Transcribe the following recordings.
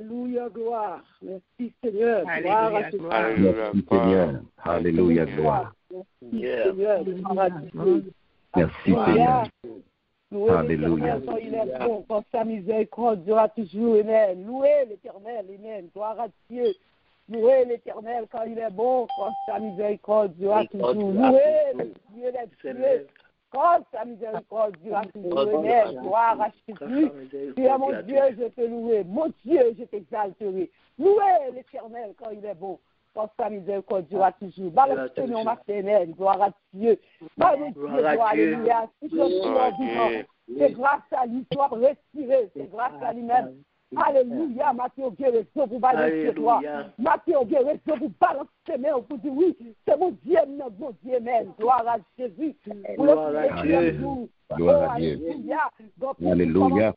Alléluia, gloire. Merci Seigneur. Alléluia, Gloire à gloire. Merci Seigneur. Alléluia, gloire. Merci Seigneur. Gloire à Dieu. Merci Seigneur. Louez Alléluia. l'Éternel quand il est bon, quand sa miséricorde durera toujours. Amen. Louez l'Éternel. Amen. Gloire à Dieu. Louez l'Éternel quand il est bon, quand sa miséricorde durera toujours. Louez le Dieu des dieux. Quand sa miséricorde durera toujours. Amen. Gloire à Jésus. Tu es mon Dieu, je te louerai. Mon Dieu, je t'exalterai. Louez l'Éternel quand il est bon. Quand sa miséricorde durera toujours. Balancez-nous matin, gloire à Dieu. Gloire à Dieu, alléluia. Si je suis en vivant, c'est grâce à lui, tu vas respirer, c'est grâce à lui-même. Alléluia, Matthieu Guéret, pour balancer toi. Matthieu Guéret, pour balancer mains, pour dire oui, c'est mon Dieu, notre bon Dieu, amen. Gloire à Jésus. Gloire à Dieu. Gloire à Dieu. Alléluia.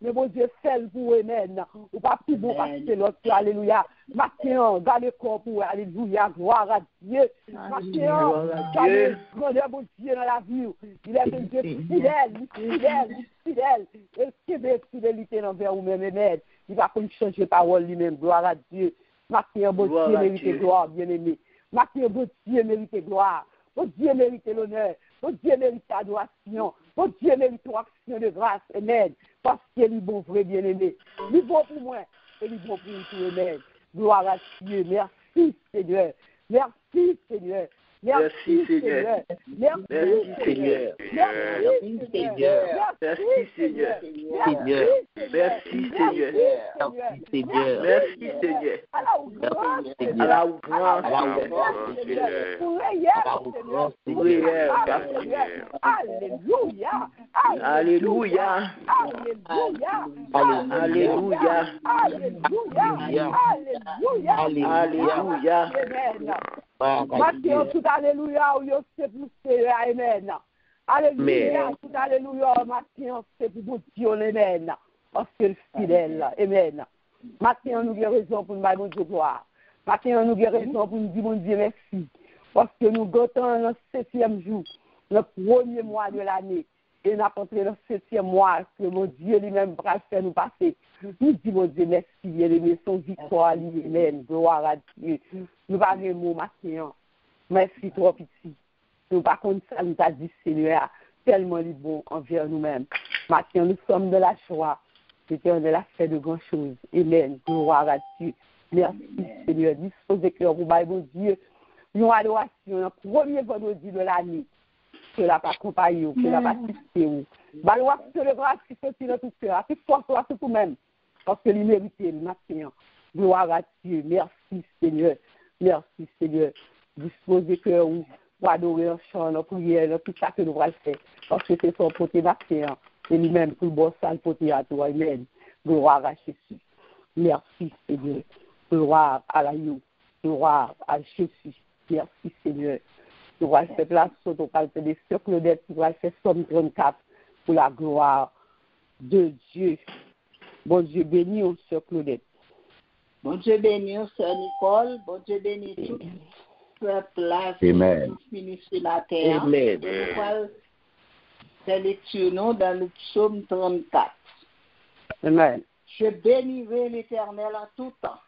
Mais mon Dieu, celle pour amen. Ou pas plus bon parce que l'autre, alléluia. Matthieu, dans le corps pour alléluia, gloire à Dieu. Matthieu, grandeur mon Dieu dans la vie. Il est un Dieu fidèle. Et qui veut fidélité envers vous-même, amen. Il va pas changer parole lui-même, gloire à Dieu. Matthieu, mon Dieu, mérite gloire, bien-aimé. Matthieu, mon Dieu, mérite gloire. Mon Dieu mérite l'honneur. Mon Dieu mérite l'adoration. Mon Dieu mérite l'action de grâce. Amen. Parce qu'il est bon, vrai bien-aimé. Il est bon pour moi. Et il est bon pour tout. Amen. Gloire à Dieu. Merci, Seigneur. Merci, Seigneur. Merci Seigneur. Merci Seigneur. Merci Seigneur. Merci Seigneur. Merci Seigneur. Merci Seigneur. Alléluia. Alléluia. Alléluia. Alléluia. Matthieu, tout alléluia, c'est pour Seigneur, amen. Alléluia, tout alléluia, Matthieu, c'est pour vous Dieu, amen. Parce que le fidèle, amen. Matthieu, nous avons raison pour nous dire mon Dieu gloire. Matthieu, nous avons raison pour nous dire mon Dieu merci. Parce que nous gâtons le 7e jour, le premier mois de l'année. Et nous avons entré le 7e mois que mon Dieu lui-même va faire nous passer. Nous disons, mon Dieu, merci, bien-aimé, son victoire, amen, gloire à Dieu. Nous pas de mots, Matthieu. Merci trop, petit. Nous pas contre ça, nous t'a dit, Seigneur, tellement il est bon envers nous-mêmes. Matthieu, nous sommes de la joie. L'Éternel a fait de grandes choses. Amen, gloire à Dieu. Merci, Seigneur. Disposez cœur pour mon Dieu. Nous adoration, le premier vendredi de l'année. Que la pas accompagné, que la pas assisté. Balois, que le grâce qui sortit dans tout cœur. C'est toi, c'est tout-même. Parce que l'imérité, le matin. Gloire à Dieu. Merci, Seigneur. Merci, Seigneur. Disposez cœur pour adorer en chant, en prière, tout ça que nous allons faire. Parce que c'est son côté matin. Et lui-même, pour le bon sale côté à toi. Amen. Gloire à Jésus. Merci, Seigneur. Gloire à la you. Gloire à Jésus. Merci, Seigneur. Nous allons faire place sur ton calme des cercles d'aide. Nous allons faire Somme 34 pour la gloire de Dieu. Bon Dieu béni au cercle d'aide. Bon Dieu béni, Sœur Nicole. Bon Dieu béni tout peuple là qui finit sur la terre. Amen. Et nous allons faire lecture dans le psaume 34. Amen. Je bénirai l'Éternel en tout temps.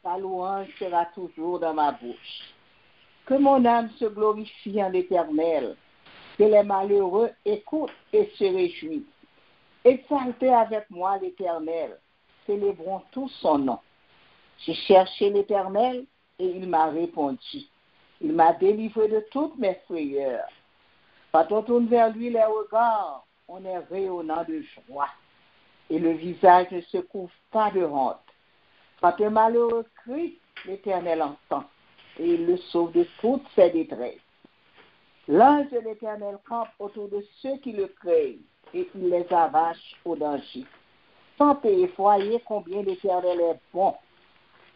Sa louange sera toujours dans ma bouche. Que mon âme se glorifie en l'Éternel. Que les malheureux écoutent et se réjouissent. Exaltez avec moi l'Éternel. Célébrons tout son nom. J'ai cherché l'Éternel et il m'a répondu. Il m'a délivré de toutes mes frayeurs. Quand on tourne vers lui les regards, on est rayonnant de joie. Et le visage ne se couvre pas de honte. Quand un malheureux crie, l'Éternel entend. Et il le sauve de toutes ses détresses. L'ange de l'Éternel campe autour de ceux qui le craignent et il les arrache au danger. Sentez et voyez combien l'Éternel est bon.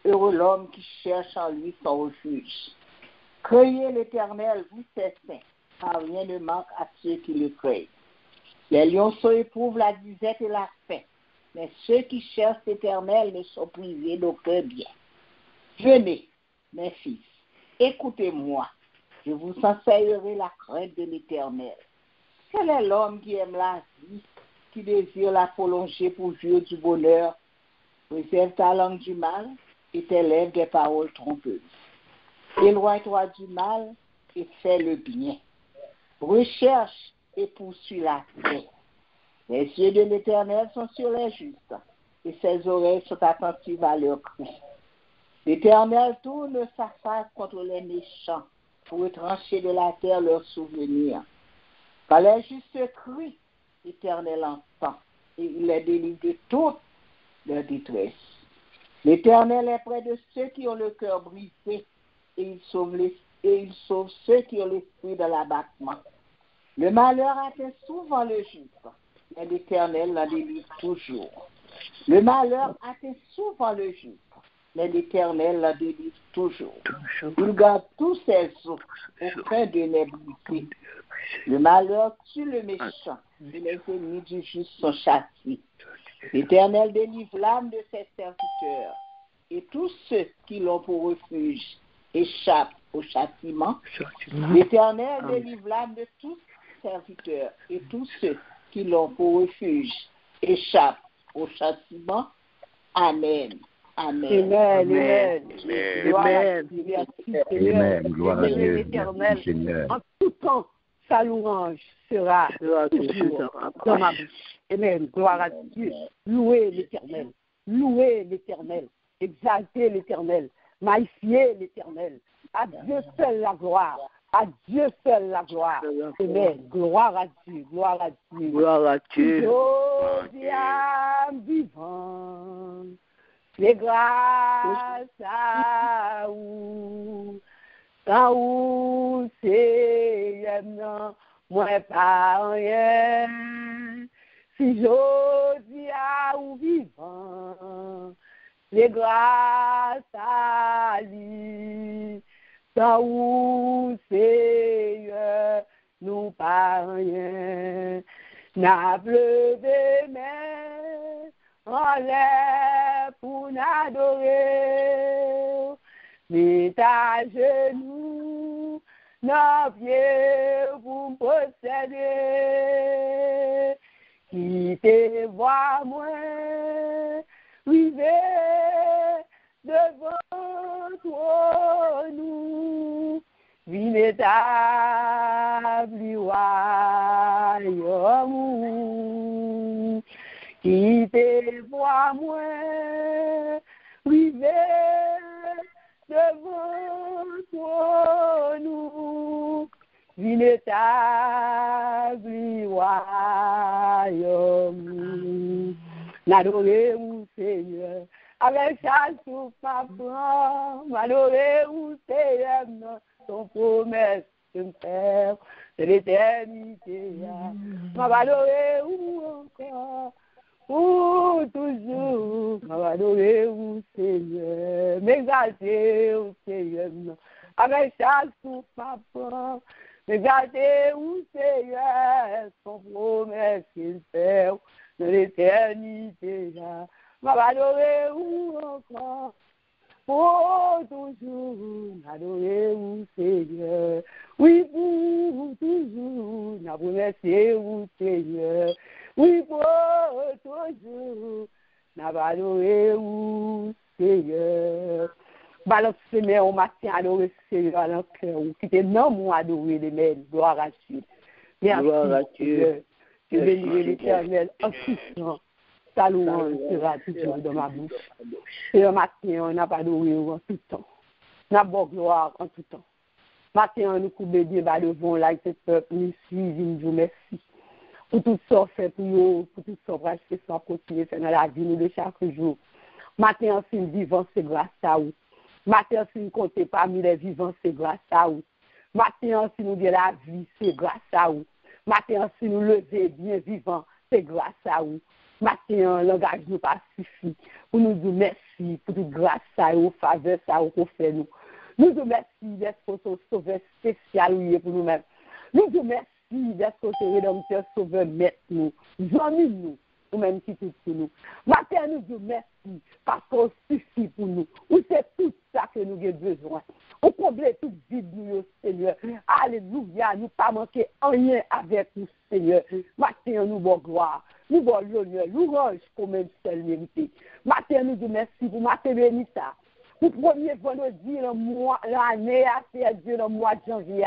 Heureux l'homme qui cherche en lui son refuge. Craignez l'Éternel, vous ses saints, car rien ne manque à ceux qui le craignent. Les lionceaux éprouvent la disette et la faim, mais ceux qui cherchent l'Éternel ne sont privés d'aucun bien. Venez, mes fils, écoutez-moi, je vous enseignerai la crainte de l'Éternel. Quel est l'homme qui aime la vie, qui désire la prolonger pour jouir du bonheur? Préserve ta langue du mal et tes lèvres des paroles trompeuses. Éloigne-toi du mal et fais le bien. Recherche et poursuis la paix. Les yeux de l'Éternel sont sur les justes et ses oreilles sont attentives à leurs cris. L'Éternel tourne sa face contre les méchants pour retrancher de la terre leurs souvenirs. Quand les justes crient, l'Éternel entend et il les délivre de toute leur détresse. L'Éternel est près de ceux qui ont le cœur brisé et il sauve ceux qui ont l'esprit dans l'abattement. Le malheur atteint souvent le juste, mais l'Éternel l'en délivre toujours. Le malheur atteint souvent le juste, mais l'Éternel l'en délivre toujours. Il garde tous ses os, aucun de n'est brisé. Le malheur tue le méchant, et les ennemis du juste sont châtiés. L'Éternel délivre l'âme de ses serviteurs, et tous ceux qui l'ont pour refuge échappent au châtiment. L'Éternel délivre l'âme de tous ses serviteurs, et tous ceux qui l'ont pour refuge échappent au châtiment. Amen. Amen. Amen. Amen. Amen. Gloire à Dieu. L'Éternel, en tout temps, sa louange sera toujours dans ma bouche. Amen. Gloire à Dieu. Louez l'Éternel. Louez l'Éternel. Exaltez l'Éternel. Magnifiez l'Éternel. À Dieu seul la gloire. À Dieu seul la gloire. Amen. Gloire à Dieu. Gloire à Dieu. Gloire à Dieu. Âme vivante, les grâces à où, quand où c'est non, moi pas rien. Si j'ose à ou vivant, les grâces à lui, quand où c'est nous pas rien. N'a pleuvé mais en l'air pour n'adorer, mais à genoux, nos pieds pour posséder, qui te voit moins, river devant toi nous. Vénétable royaume qui te voit moins, river devant toi nous. Vénétable royaume, n'adorez mon Seigneur, avec chaque souffle ma prend, m'adorez mon Seigneur. Ton promesse de me faire de l'éternité. Ma valoré ou encore, ou toujours, ma valoré ou Seigneur, m'exalter ou Seigneur, avec chaque souffle ma prend, m'exalter ou Seigneur, ton promesse qu'il fait de l'éternité. Ma valoré ou encore, pour toujours, adorez-vous, Seigneur. Oui, pour toujours, remerciez-vous, Seigneur. Oui, pour toujours, adorez-vous, Seigneur. Balance mes au matin, adorez Seigneur dans le cœur. Qui te nomme adorer les mêmes. Gloire à Dieu. Merci, Gloire à Dieu. Je bénis l'Éternel en tout temps. Ta louange sera toujours dans ma bouche. Et le matin, on n'a pas adoré en tout temps. On a bonne gloire en tout temps. Matin, nous coupons bien devant là, ce peuple, nous suivons, nous merci. Pour tout ça, fait pour nous, pour tout ça, pour acheter ça, continuer faire dans la vie nous de chaque jour. Matin, si nous vivons, c'est grâce à vous. Matin, si nous comptons parmi les vivants, c'est grâce à vous. Matin, si nous disons la vie, c'est grâce à vous. Matin, si nous levons bien vivants, c'est grâce à vous. Matin, langage nous pas suffit pour nous dire merci pour toute grâce à vous, faveur ça vous fait nous. Nous disons merci d'être un sauveur spécial pour nous-mêmes. Nous disons merci d'être un rédempteur sauveur maître nous, amis nous, nous-mêmes qui tout pour nous. Matin, nous disons merci parce qu'on suffit pour nous. Ou c'est tout ça que nous avons besoin. On comble toute vie de nous, Seigneur. Alléluia, nous pas manquer rien avec nous, Seigneur. Matin, nous bon gloire. nous voulons l'honneur, l'orange pour même seul mérité. Matin, nous disons merci pour matin béni ça. Pour le premier vendredi, l'année, c'est Dieu, le mois de janvier,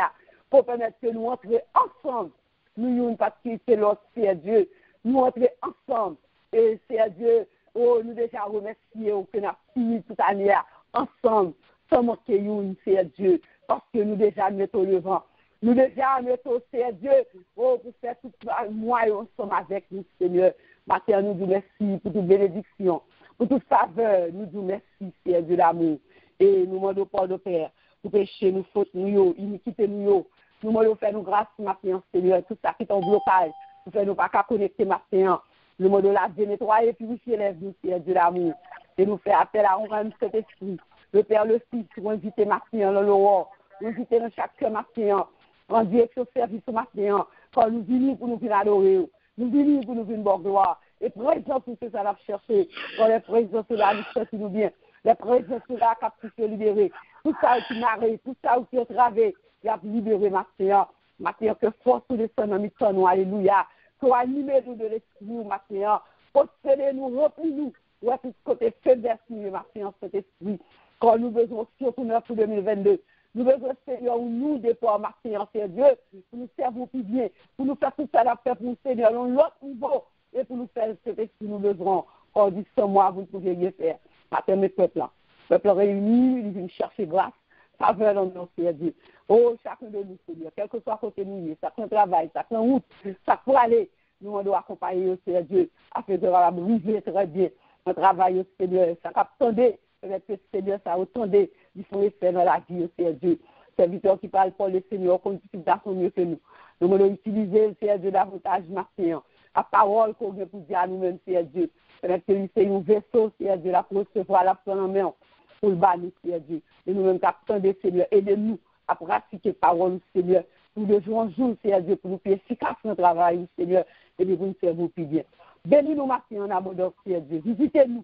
pour permettre que nous entrions ensemble. Nous, parce que c'est l'autre, c'est Dieu. Nous entrions ensemble. Et c'est Dieu, nous déjà remercier que nous avons fini toute l'année ensemble. Sans manquer une, c'est Dieu. Parce que nous déjà mettons le vent. Nous déjà mettons, c'est Dieu, pour faire tout le mois ensemble avec nous, Seigneur. Matin, nous disons merci pour toute bénédiction, pour toute faveur. Nous disons merci, c'est Dieu d'amour. Et nous demandons pardon, Père, pour pécher, nous fautes, nous, iniquité, nous demandons faire nous grâce, matin, Seigneur, tout ça qui est en blocage, pour faire nous pas qu'à connecter, matin. Nous demandons laver, nettoyer, purifier les vies, c'est Dieu d'amour. Et nous faire appel à un cet esprit. Le Père, le Fils, pour inviter matin dans le roi, inviter dans chaque cœur matin, en direction service matin, quand nous venons pour nous venir adorer, nous venons pour nous venir bonne gloire. Et présence tout ce que ça va chercher, quand les présences là, nous cherchons nous bien. Les présences là, qui se libérer. Tout ça qui m'arrête, tout ça qui est travé, il a libéré matin. Matin, que force nous descend dans notre nous, alléluia. Soit animez-nous de l'esprit, matin. Possédez-nous, remplis-nous. Ouais, tout côté faiblesse, nous, matin, cet esprit. Quand nous besoin, surtout pour 2022. Nous besoin, Seigneur, nous déployons, matin, c'est Dieu, pour nous servir plus bien, pour nous faire tout ça, la faire pour nous, Seigneur, dans l'autre niveau, et pour nous faire ce que nous besoin. Quand dit sans moi, vous ne pouvez rien faire. Matin, mes peuples, là. Peuple réunis, ils viennent chercher grâce, faveur dans nos Dieu. Oh, chacun de nous, Seigneur, quel que soit côté nous, chacun travail, chacun route, chacun pour aller, nous, on doit accompagner au Seigneur Dieu, afin de la briser très bien. On travaille au Seigneur, ça attendez, peut-être que Seigneur, ça attendez, il faut le faire dans la vie au Seigneur Dieu. Serviteur qui parle pour le Seigneur, qu'on utilise mieux que nous. Nous allons utiliser le Seigneur Dieu davantage maintenant. La parole qu'on veut pour dire à nous-mêmes, Seigneur Dieu. Peut-être que c'est un vaisseau, Seigneur Dieu, la pour recevoir la prendre en main pour le bannir, Seigneur Dieu. Et nous-mêmes, attendez, Seigneur, aidez-nous à pratiquer parole, Seigneur. Nous de jour en jour, Seigneur Dieu, pour nous faire efficace notre travail, Seigneur, et pour nous servir plus bien. Bénis-nous maintenant en abondance, Seigneur Dieu. Visitez-nous,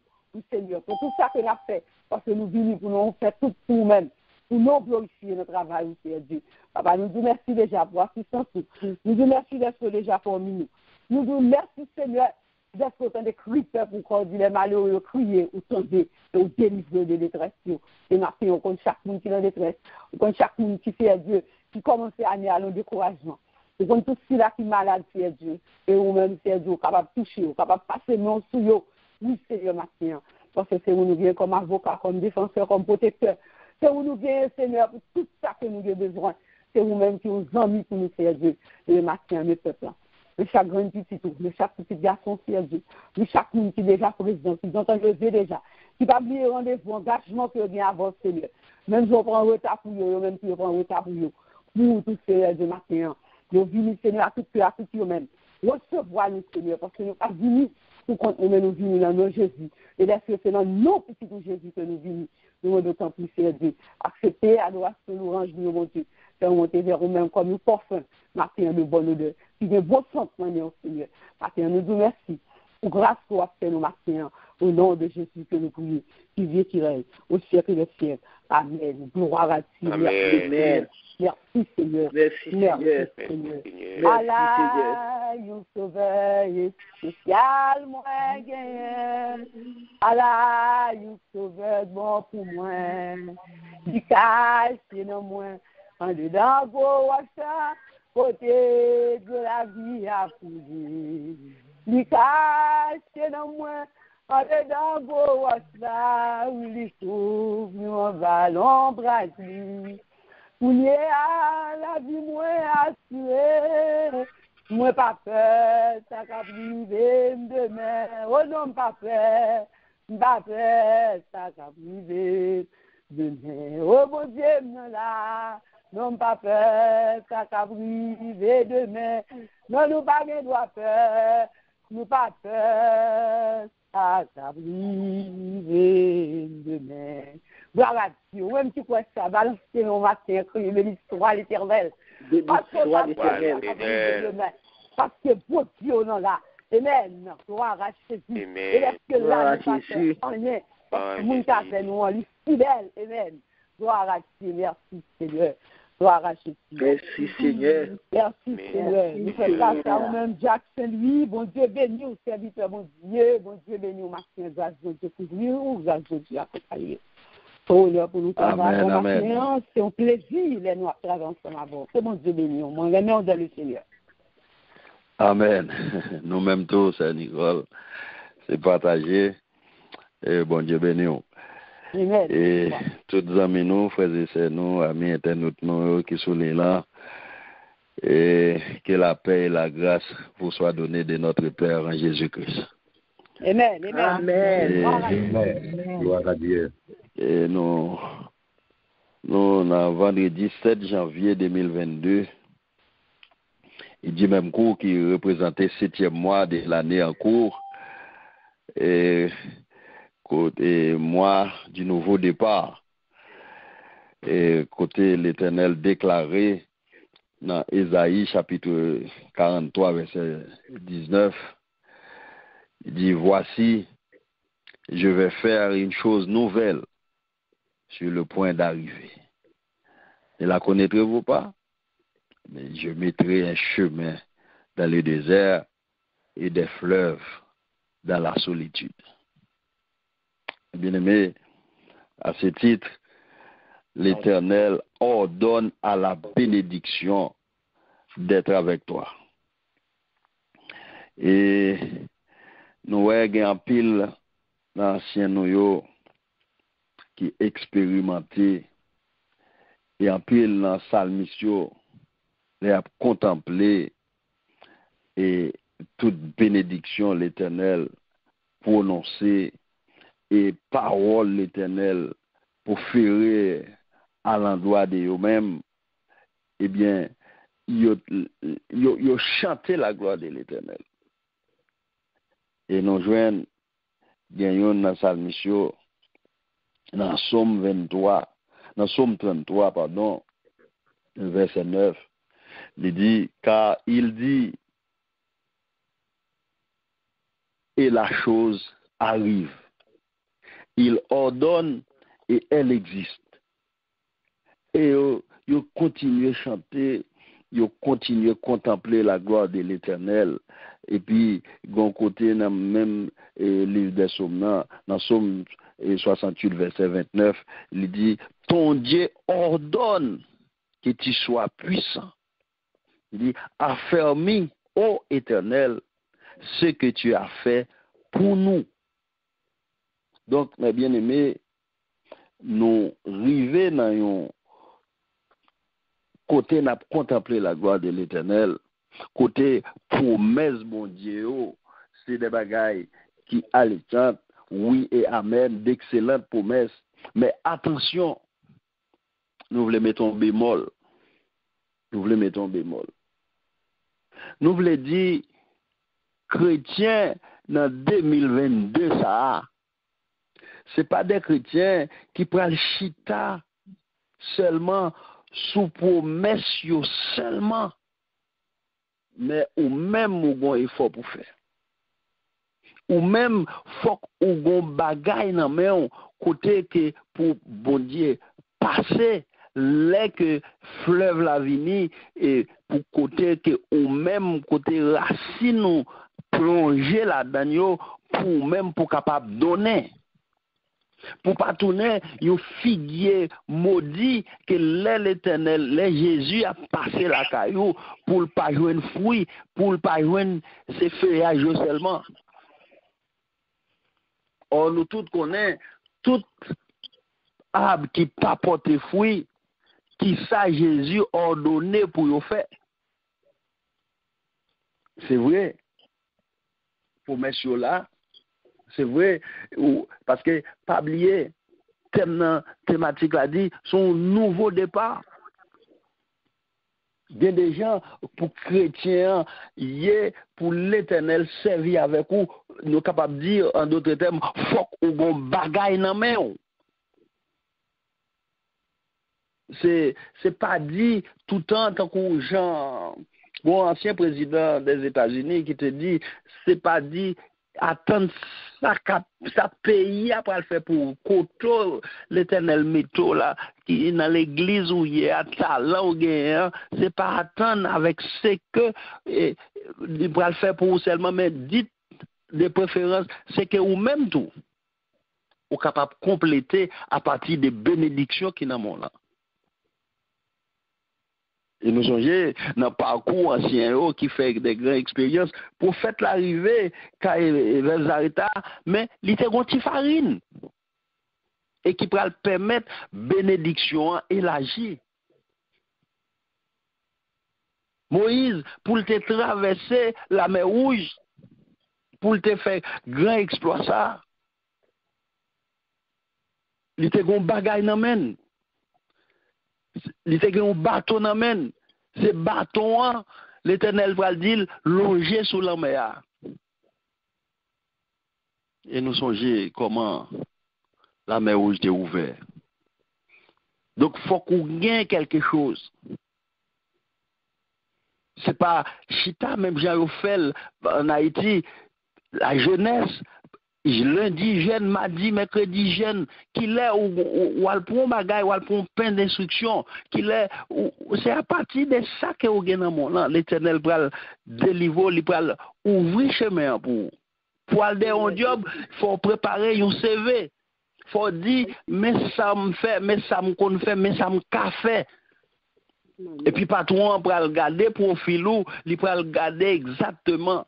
Seigneur, pour tout ça que nous avons fait, parce que nous venons pour nous faire tout pour nous-mêmes, pour nous glorifier notre travail, Seigneur Dieu. Papa, nous disons merci déjà pour l'assistance. Nous disons merci d'être déjà parmi nous. Nous disons merci, Seigneur, d'être autant de critères pour qu'on dise les malheureux, crier, ou tomber, ou délivrer de détresse. Et maintenant, on compte chaque monde qui est en détresse. On compte chaque monde qui fait Dieu, qui commence à aller à le découragement. On compte tout ce qui est malade, Seigneur Dieu. Et nous-mêmes, Seigneur Dieu, capable de toucher, capable de passer nos sous eux. Oui, Seigneur, maintenant. Parce que c'est où nous venons comme avocat, comme défenseur, comme protecteur. C'est où nous venons, Seigneur, pour tout ça que nous avons besoin. C'est vous-même qui nous amis pour nous, Seigneur Dieu. Et le matin, mes peuples. De chaque grand petit tout, de chaque petit garçon, Seigneur Dieu. De chaque monde qui est déjà président, qui ont enlevé déjà. Qui va oublier rendez-vous, engagement que bien avant, Seigneur. Même si on prend un retard pour eux, même si on prend un retard pour eux. Pour tout, Seigneur, de matin. Nous venons, Seigneur, à tout cœur, à tout eux-mêmes. Recevoir nous, Seigneur, parce que nous pas venus pour qu'on nous venons dans nos Jésus. Et là, c'est dans nos petits Jésus que nous venons. Nous devons d'autant plus, Seigneur Dieu. Accepter, adoration, nous range, nous, mon Dieu. Faire monter vers nous-mêmes comme un parfum, matin de bonne odeur. Puis de bon sentiment, Seigneur. Matin, nous disons merci. Pour grâce qu'on a fait nos matins, au nom de Jésus que nous prions, qui vient, qui règne, au siècle des siècles. Amen. Gloire à Dieu. Amen. Merci, Seigneur. Merci, Seigneur. Allah, you sauveur spécial, moi, gagne. Allah, you sauveur bon pour moi. Du cache, non, moi. En dedans, beau, achat, côté de la vie à fouiller. Du cache, non, moi. En dedans, beau, achat, où les trouve, nous en ballon, brasier. Pour à la vie, moi, assurée. Moi, pas peur, ça va priver demain. Oh non, pas peur, ça va priver demain. Oh mon Dieu, là, non, pas peur, ça va priver demain. Non, nous pas de droit peur, nous pas peur, ça va priver demain. Voilà, Dieu, même si quoi ça, balancer mon matin, crier l'histoire l'éternel. Parce que bon Dieu, non là. Amen. Gloire à Jésus. Et est-ce que là, nous passons en lien. Parce que nous avons nous, on est fidèles. Amen. Gloire à Dieu. Merci, Seigneur. Gloire à Jésus. Merci Seigneur. Merci Seigneur. Nous faisons grâce à vous-même, Jacques Saint-Louis. Bon Dieu béni, au serviteur, bon Dieu béni, au Martin, grâce à Dieu pour vous, grâce à Dieu accompagner. Pour nous travailler ensemble, c'est un plaisir de nous travailler ensemble. C'est bon Dieu béni, on remet dans le Seigneur. Amen. Nous-mêmes tous, Nicole, c'est partagé. Et bon Dieu béni. Amen. Et tous les amis, nous, frères et sœurs, nous, amis internautes, nous, qui sont là, et que la paix et la grâce vous soient données de notre Père en Jésus-Christ. Amen. Amen. Amen. Gloire à Dieu. Et nous, vendredi 7 janvier 2022, il dit même cours qui représentait 7e mois de l'année en cours, et côté mois du nouveau départ, et côté l'Éternel déclaré dans Ésaïe chapitre 43 verset 19, il dit: voici, je vais faire une chose nouvelle sur le point d'arriver. Ne la connaîtrez-vous pas? Mais je mettrai un chemin dans le désert et des fleuves dans la solitude. Bien-aimé, à ce titre, l'Éternel ordonne à la bénédiction d'être avec toi. Et nous avons un pile d'anciens nous qui expérimenté et un pile dans salmisio les a contemplé et toute bénédiction l'Éternel prononcée et parole l'Éternel pour faire à l'endroit de eux-mêmes, eh bien, ils chanté la gloire de l'Éternel. Et nous joignons, gagnons dans salmisio, dans Somme 23, dans Somme 33, pardon, verset 9, il dit, car il dit, et la chose arrive. Il ordonne et elle existe. Et ils continuent à chanter, ils continuent à contempler la gloire de l'Éternel. Et puis, d'un côté, dans le même livre des Psaumes, dans Psaume 68, verset 29, il dit, ton Dieu ordonne que tu sois puissant. Il dit, affermis, ô Éternel, ce que tu as fait pour nous. Donc, mes bien-aimés, nous arrivons dans un côté n'a contempler la gloire de l'Éternel, côté promesse mon Dieu, c'est des bagailles qui allaient, oui et amen, d'excellentes promesses. Mais attention, nous voulons mettre en bémol. Nous voulons dire, chrétiens dans 2022, ça, c'est pas des chrétiens qui prennent chita seulement sous promesse seulement, mais ou même ou gon effort pour faire. Ou même faut ou gon bagay nan men côté que pour bon Dieu passer les que fleuve la vini et pour côté que ou même côté racine ou plonger la danyo pour même pour capable donner. Pour pas tourner, yon figuier maudit que l'Éternel, Jésus a passé la caillou pour pas joindre fruit, pour pas joindre ses feuillages seulement. Or, nous tous connaissons, tout arbre qui pas porte fruit, qui ça Jésus ordonné pour y faire. C'est vrai. Pour messieurs là, c'est vrai, parce que, pas oublier, thématique l'a dit, son nouveau départ. Bien des gens, pour chrétiens, pour l'Éternel servir avec vous, nous sommes capables de dire, en d'autres termes, faut qu'on bagaille dans main. C'est pas dit tout le temps, tant qu'on Jean, bon ancien président des États-Unis qui te dit, c'est pas dit attendre ça pays après le fait pour koto l'Éternel métaux là qui dans l'église où il y a talent ou gain, c'est pas attendre avec ce que il va le faire pour vous seulement, mais dites de préférence c'est que ou même tout ou capable de compléter à partir des bénédictions qui dans mon là. Et nous songez dans le parcours ancien qui fait des grandes expériences pour faire l'arrivée vers Zareta, mais il était une petite farine et qui pourra permettre bénédiction élargie. Moïse, pour te traverser la mer Rouge, pour te faire grand exploit ça, il était un bagage dans men. Il était un bâton dans men. Ce bâton, l'Éternel va le dire, longé sous la mer. Et nous songeons comment la mer Rouge était ouverte. Donc, il faut qu'on gagne quelque chose. C'est pas Chita, même Jean fait en Haïti, la jeunesse, lundi jeune, mardi, mercredi jeune, qu'il est ou al prend bagay, ou al prend pain d'instruction, qu'il est c'est à partir de ça que au dans mon là, l'Éternel va délivrer, il va ouvrir chemin pour aller en job, faut préparer un CV. Faut dire mais ça me fait, mais ça me qu'on fait, mais ça me fait. Et puis patron pour regarder profil ou, il va regarder exactement.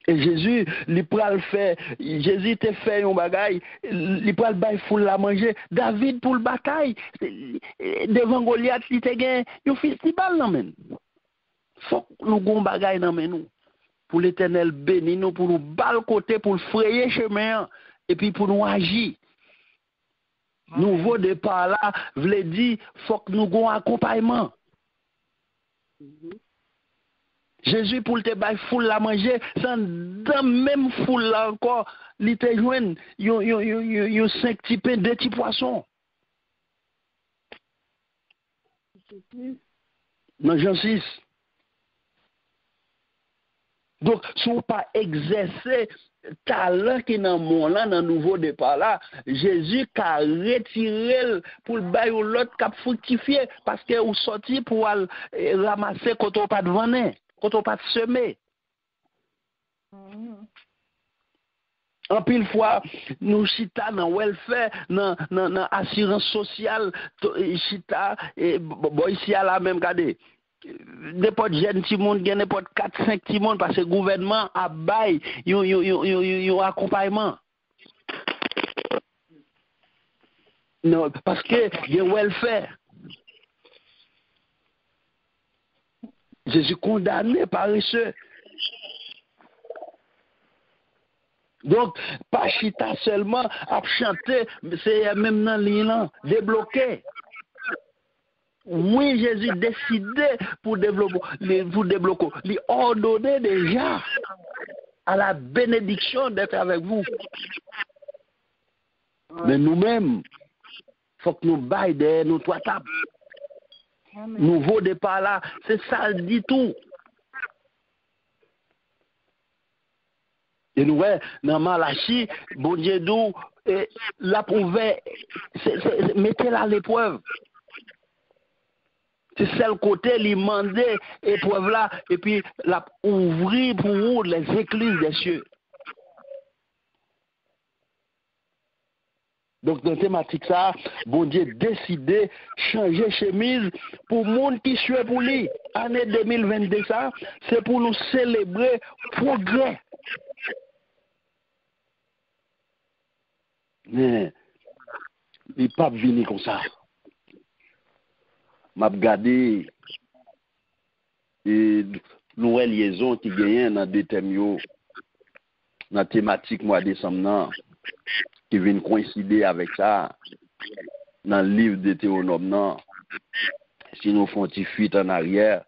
Et Jésus, il pral faire, Jésus te fait un bagay, il pral bay foule la manger. David pour le bataille, devant Goliath, il te gagne un festival nan men. Faut nous gon bagay nan men nous. Pour l'Éternel béni nous, pour nous bal côté, pour frayer chemin, et puis pour nous agir. Nouveau départ là, vle dire, faut que nous gon accompagnement. Jésus pour te bay foule la manger, sans dans même foule là encore, il te joine yo 5 petits pains, 2 petits poissons. Dans Jean 6. Donc, si on pas exercer talent qui dans mon là dans nouveau départ là, Jésus a retiré pour le bail ou l'autre cap fructifier parce que ou sorti pour ramasser quand on pas de vendre. Quand on pas de semer. En pile fois, nous chita dans welfare, dans assurance sociale, chita, et bon, ici à la même gade. N'importe jeune petit monde, n'importe 4-5 petits monde, parce que le gouvernement a bail, yon accompagnement. Non, parce que il y a welfare. Je suis condamné paresseux. Donc, pas chita seulement à chanter, c'est même dans l'île, débloqué. Oui, Jésus décidé pour débloquer. Il ordonné déjà à la bénédiction d'être avec vous. Mais nous-mêmes, il faut que nous baillons derrière nos 3 tables. Nouveau départ là, c'est ça dit tout. Et nous, dans Malachi, bon Dieu d'où, l'approuver, mettez-la à l'épreuve. C'est celle côté, il mandait épreuve là, et puis la ouvrir pour vous les écluses des cieux. Donc, dans la thématique ça, bon Dieu décidé changer chemise pour le monde qui suit pour lui. Année 2022 ça, c'est pour nous célébrer progrès. Mais, il n'est pas venu comme ça. M'a regardé et nouvelle liaison qui gagne dans des thèmes dans la thématique mois de décembre qui vient coïncider avec ça dans le livre de Théonome. Si nous faisons une fuite en arrière,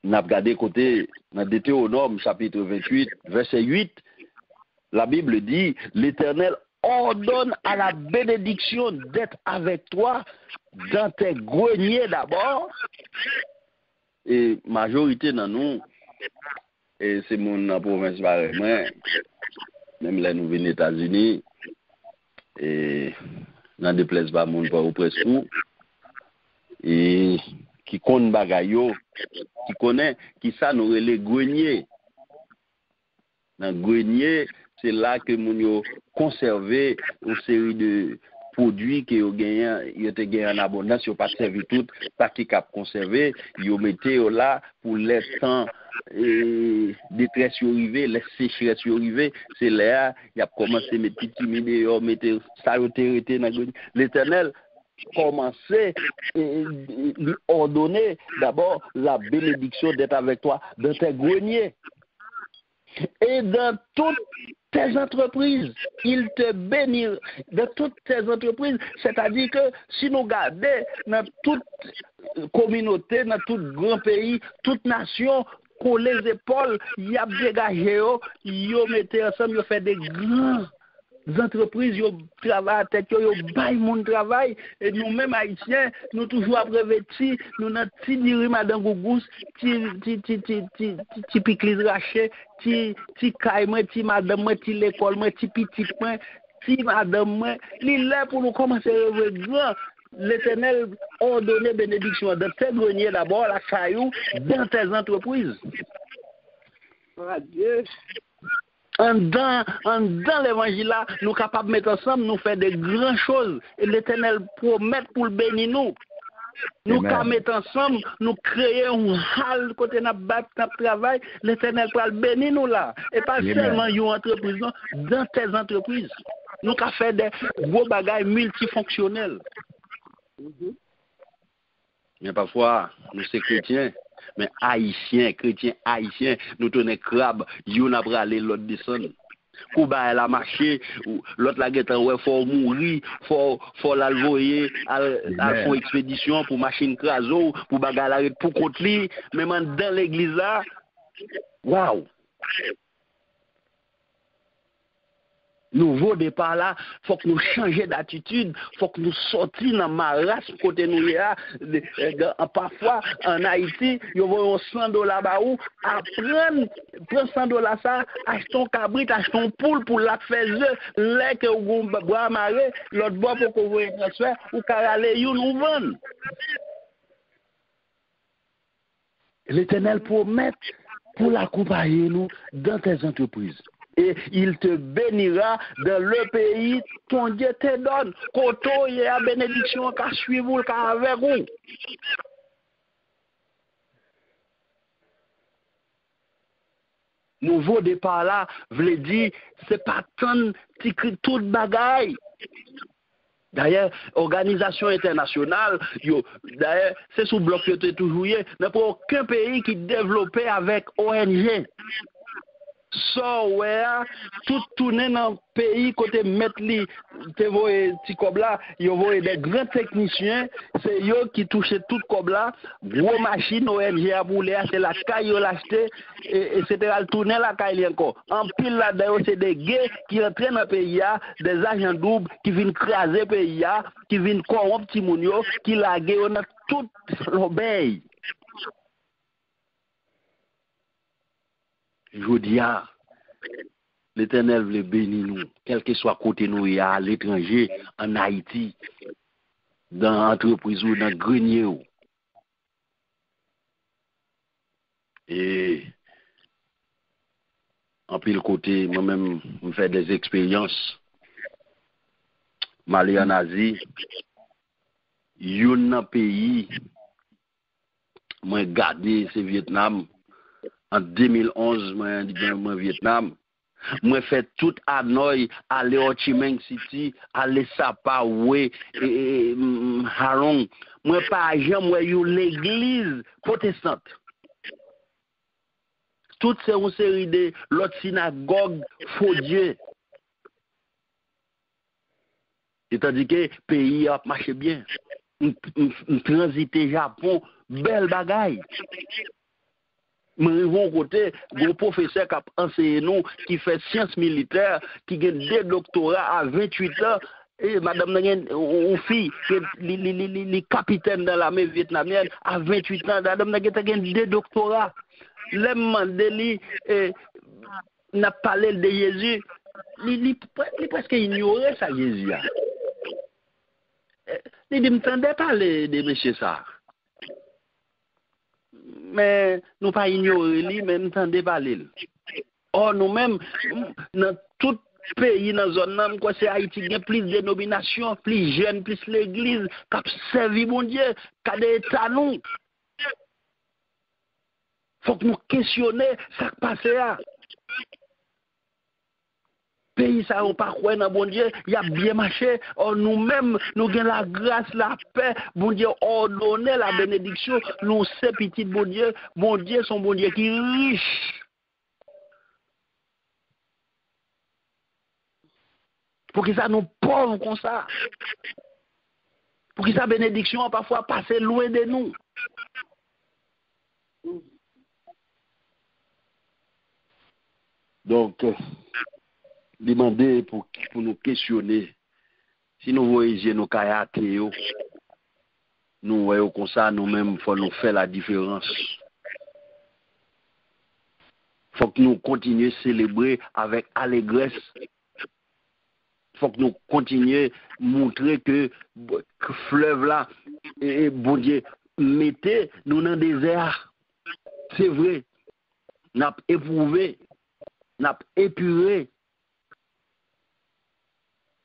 nous avons regardé côté dans Deutéronome chapitre 28, verset 8, la Bible dit, l'Éternel ordonne à la bénédiction d'être avec toi dans tes greniers d'abord. Et majorité dans nous, et c'est mon province pareil, même là nous venons aux États-Unis, et n'en déplaise pas mon pas ou presque où, et qui connaît bagayo, qui connaît, qui ça nous les greniers. Dans le grenier, c'est là que nous conservé une série de produits qui ont gagné en abondance, ils n'ont pas servi tout, pas qui cap conservé, ils ont mis là pour les temps détresse arrivé, les sécheresses arrivé, c'est là, il a commencé à mettre petits vidéos, mettre ça dans le grenier. L'Éternel commencer et lui ordonner d'abord la bénédiction d'être avec toi dans tes greniers et dans toutes tes entreprises. Il te bénit dans toutes tes entreprises. C'est-à-dire que si nous regardons dans toute communauté, dans tout grand pays, toute nation, qu'on les épaules, il y a dégagé, ils mettent ensemble, ils font des grands entreprises, ils travaillent à tête, ils baillent mon travail, et nous-mêmes haïtiens, nous toujours après vêtis, nous n'avons petit diri madame Gougous, petit piclis raché, petit caille, petit madame, petit l'école, petit petit point, petit madame, il est pour nous commencer à rêver grand. L'Éternel ordonne bénédiction dans tes greniers d'abord, la caillou, dans tes entreprises. Adieu. En dans l'évangile là, nous sommes capables de mettre ensemble, nous faire des grandes choses. Et l'Éternel promet pour le bénir nous. Nous sommes mettre ensemble, nous créer un hall côté notre travail. L'Éternel pour le bénir nous là. Et pas seulement une entreprise, non, dans tes entreprises. Nous sommes faire des gros bagages multifonctionnels. Mais parfois, nous sommes chrétiens. Mais haïtiens, chrétiens, haïtiens, nous tournons crabe, yon après aller l'autre descendre. Ou bah elle a marché, l'autre la guette ouais faut mourir, faut la voyer à faire expédition pour machine craso, pour bagarre pour contre lui, même dans l'église là. Waouh. Nouveau départ là, faut que nous changions d'attitude, faut que nous sortions dans ma race côté nous là. Parfois en Haïti, ils vont $100 bah ou apprendre prends $100 ça, achetons cabrit, achetons poule pour la faire œuf, lait que ou bois maré, l'autre bois pour qu'on voit transfert ou caralé you nous vendre. L'Éternel promet pour l'accompagner nous dans tes entreprises. Et il te bénira dans le pays ton Dieu te donne. Koto y a bénédiction qu'a suivre qu'a avec vous. Nouveau départ là, veut dire c'est pas tant tout bagaille. D'ailleurs, organisation internationale, d'ailleurs, c'est sous bloc que tu toujours y, n'a pas aucun pays qui développé avec ONG. Tout tourner dans le pays côté mettre li te voye ti kobla yo voye des grands techniciens c'est eux qui touchent tout kobla gros machine ONG a boulé c'est la caille yo l'acheter et c'était le tourner la caille encore en pile là dedans c'est des gays qui entrent dans le pays des agents doubles qui viennent craser pays qui viennent corrompre ti moun yo qui laguer on a tout l'obéi. Je dis, l'Éternel veut bénir nous, quel que soit côté nous, à l'étranger, en Haïti, dans l'entreprise ou dans le grenier. Et en pile côté, moi-même, je fais des expériences. M'aller en Asie, un pays, moi, gardé, c'est Vietnam. En 2011, moi, Vietnam. Moi, fait tout Hanoï, aller Ho Chi Minh City, aller Sapa, et Harong. Moi, pas jamais, moi, l'église protestante. Toutes ces série de l'autre synagogue, faux Dieu. Et tandis que le pays a marché bien. Transité Japon, belle bagaille. Mais bon côté, un professeur qui a enseigné nous, qui fait sciences militaires, qui a des doctorats à 28 ans, et madame une fille, les capitaines dans l'armée vietnamienne, à 28 ans, madame a des doctorats. mandé n'a parlé de Jésus, il presque ignoré ça Jésus. Il ne m'entendait parler de monsieur ça. Mais nous pas ignorer lui, mais m'entendait parler. Or nous-mêmes dans tout pays dans zone là quoi c'est Haïti il y a plus de dénominations, plus jeunes, plus l'église qui servi bon Dieu, qu'a des états nous. Faut que nous questionner ça qui passe là. Pays ça on pas croire dans bon Dieu, il a bien marché. Or nous-mêmes nous gagne la grâce, la paix, bon Dieu ordonner la bénédiction, nous c'est petit bon Dieu son bon Dieu qui est riche. Pour que ça nous pauvres comme ça. Pour que sa bénédiction a parfois passé loin de nous. Donc, demander pour nous questionner. Si nous voyons nos cas nous voyons comme ça, nous-mêmes, il faut nous faire la différence. Il faut que nous continuions à célébrer avec allégresse. Il faut que nous continuions à montrer que fleuve là, et bon Dieu, mettez nous dans le désert. C'est vrai. Nous avons éprouvé, nous avons épuré.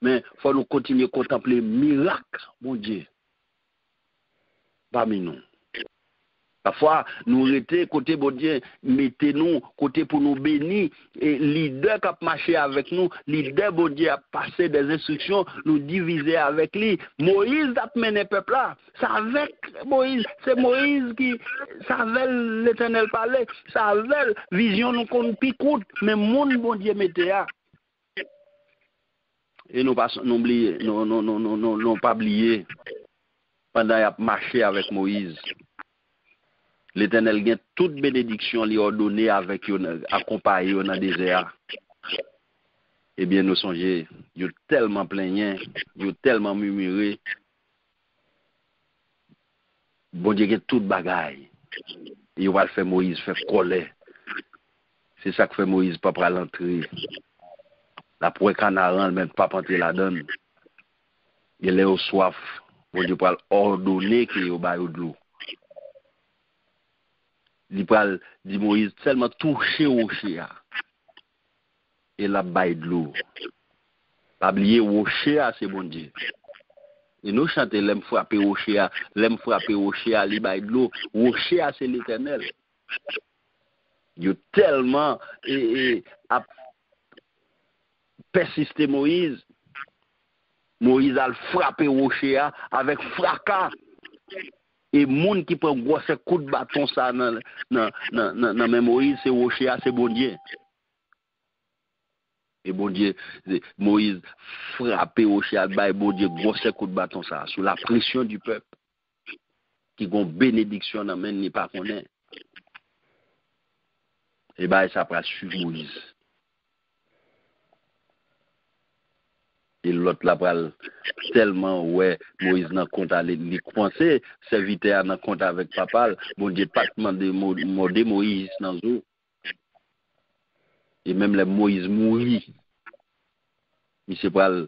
Mais il faut nous continuer à contempler miracle, mon Dieu, parmi nous. Parfois, nous étions côté, bon Dieu, mettez-nous côté pour nous bénir. Et leader qui a marché avec nous, leader, bon Dieu, a passé des instructions, nous diviser avec lui. Moïse a mené le peuple là. C'est avec Moïse, c'est Moïse qui savait l'Éternel parler, savait vision nous qu'on picoute, mais mon bon Dieu mettait là. Et nous pas oublier, non pas oublier pendant qu'il a marché avec Moïse. L'Éternel gagne toute bénédiction lui ordonnée avec accompagné dans le désert. Eh bien, nous songeons, ils tellement plaignant, ils tellement murmuré. Bon Dieu gagne toute bagaille. Il va faire Moïse faire colère. C'est ça que fait Moïse pas pour l'entrée. La pour canaran même pas entrer la donne. Il est au soif. Bon Dieu pour ordonner qu'il y ait de l'eau. Il parle dit Moïse tellement touché au rocher et la baille de l'eau. Pas oublier rocher c'est bon Dieu. Et nous chanter l'aime frapper rocher, li baille de l'eau. Rocher c'est l'Éternel. Il tellement a persisté Moïse. Moïse a frappé rocher avec fracas. Et moun qui prend gros coup de bâton ça dans Moïse c'est rocher c'est bon Dieu. Et bon Dieu Moïse frappé rocher bail bon Dieu gros coup de bâton ça sous la pression du peuple qui gon bénédiction dans main ni pas connaît. Et bah ça va suivre Moïse. Et l'autre là pral tellement ouais Moïse nan compte aller li penser serviteur nan compte avec papa bon Dieu pas demander Moïse dans eau. Et même les Moïse mourit. Il se pral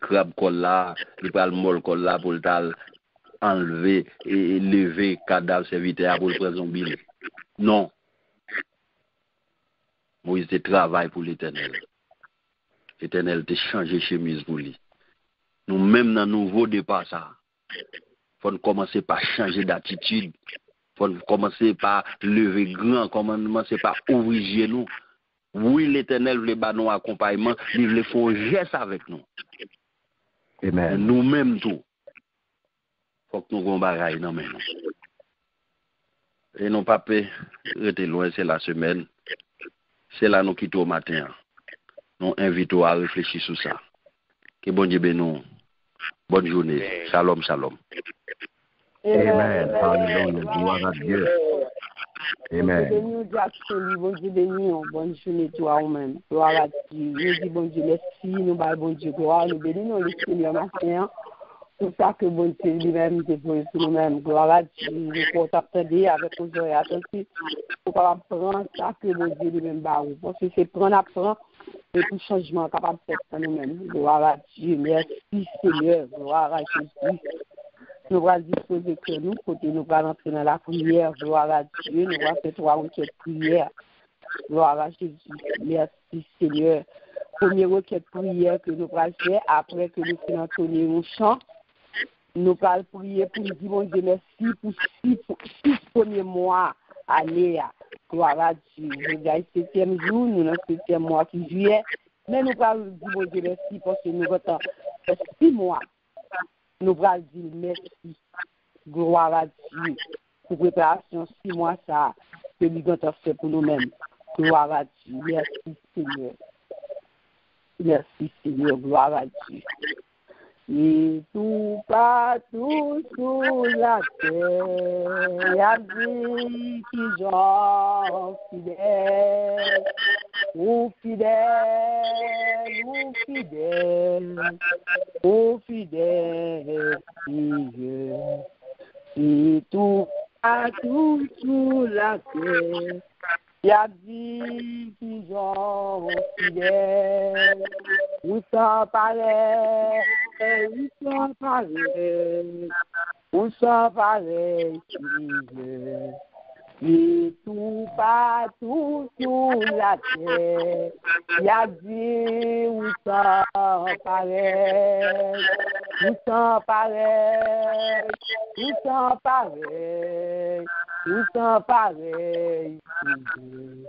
crabe col là, il pral mol col là pour le enlever et lever cadavre serviteur pour le prendre zombie. Non. Moïse te travaille pour l'Éternel. L'Éternel te changé chemise pour lui. Nous même dans nouveau départ ça. Faut commencer par changer d'attitude. Faut commencer par lever grand, commencer par ouvrir genou. Oui, l'Éternel veut ba nous accompagnement, il veut faire un geste avec nous. Amen. Nous même tout. Faut que nous gon bagaille dans main. Et non pas rester loin c'est la semaine. C'est là nous quittons au matin. Nous invitons à réfléchir sur ça. Que bon Dieu bénisse. Bonne journée. Shalom, shalom. Amen. Alléluia. Gloire à Dieu. Amen. Bon Dieu béni, bonne journée toi même. Gloire à Dieu. Nous dis bon Dieu merci, nous bâillons bon Dieu gloire, nous bénissons le Seigneur matin. tout ça que bon Dieu lui-même déploie sur nous-mêmes. Gloire à Dieu. Nous pouvons t'attendre avec nos oreilles attentives pour prendre ça que bon Dieu lui-même bat. Parce que c'est prendre à prendre et tout changement capable de faire nous-mêmes. Gloire à Dieu. Merci Seigneur. Gloire à Jésus. Nous allons disposer que nous, côté nous allons entrer dans la prière. Gloire à Dieu. Nous allons faire 3 requêtes prière. Gloire à Jésus. Merci Seigneur. Première requête prière que nous allons faire après que nous finissons entonner un chant. Nous allons prier pour dire bon Dieu merci pour 6 premiers mois année. Gloire à Dieu. Je dis 7e jour, nous dans 7e mois qui juillet. Mais nous allons dire bon Dieu merci parce que nous avons 6 mois. Nous allons dire merci. Gloire à Dieu. Pour préparation 6 mois ça que nous avons fait pour nous-mêmes. Gloire à Dieu. Merci Seigneur. Merci Seigneur. Gloire à Dieu. Et tout partout sur la terre, y a des qui sont fidèles, ou fidèles, ou fidèles, ou fidèles, Dieu. Et tout partout sur la terre, y a des qui sont fidèles, ou sans pareil. Où sont pareils, Dieu, et tout partout sur la terre, y a dit où sont pareils, où sont pareils, où sont pareils, où sont pareils, Dieu.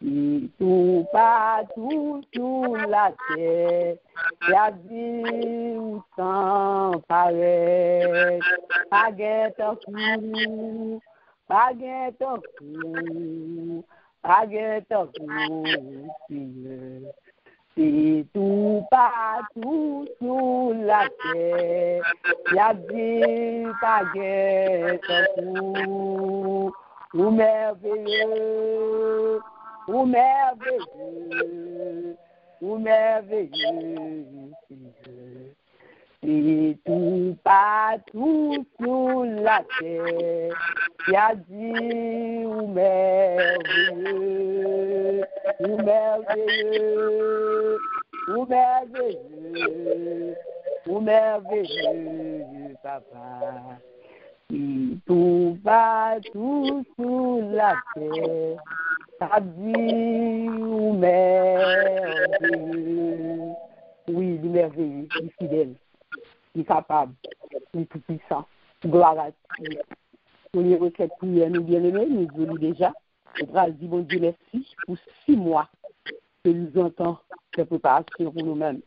Et tout partout sur la terre, y a dit où sont pareils, baguette au cou, baguette au cou, baguette au cou, et tout partout sur la terre, y a dit baguette au cou, ou merveilleux. Ô merveilleux, Seigneur, et tout partout sur la terre, y a dit ô merveilleux, Papa. Et tout partout sur la terre, ça dit ou merveilleux. Oui, il est merveilleux, il est fidèle, il est capable, il est tout puissant. Gloire à Dieu. Premier requête prière, nous bien-aimés, nous disons déjà. On va dire, bon Dieu, merci pour 6 mois que nous entendons cette préparation pour nous-mêmes.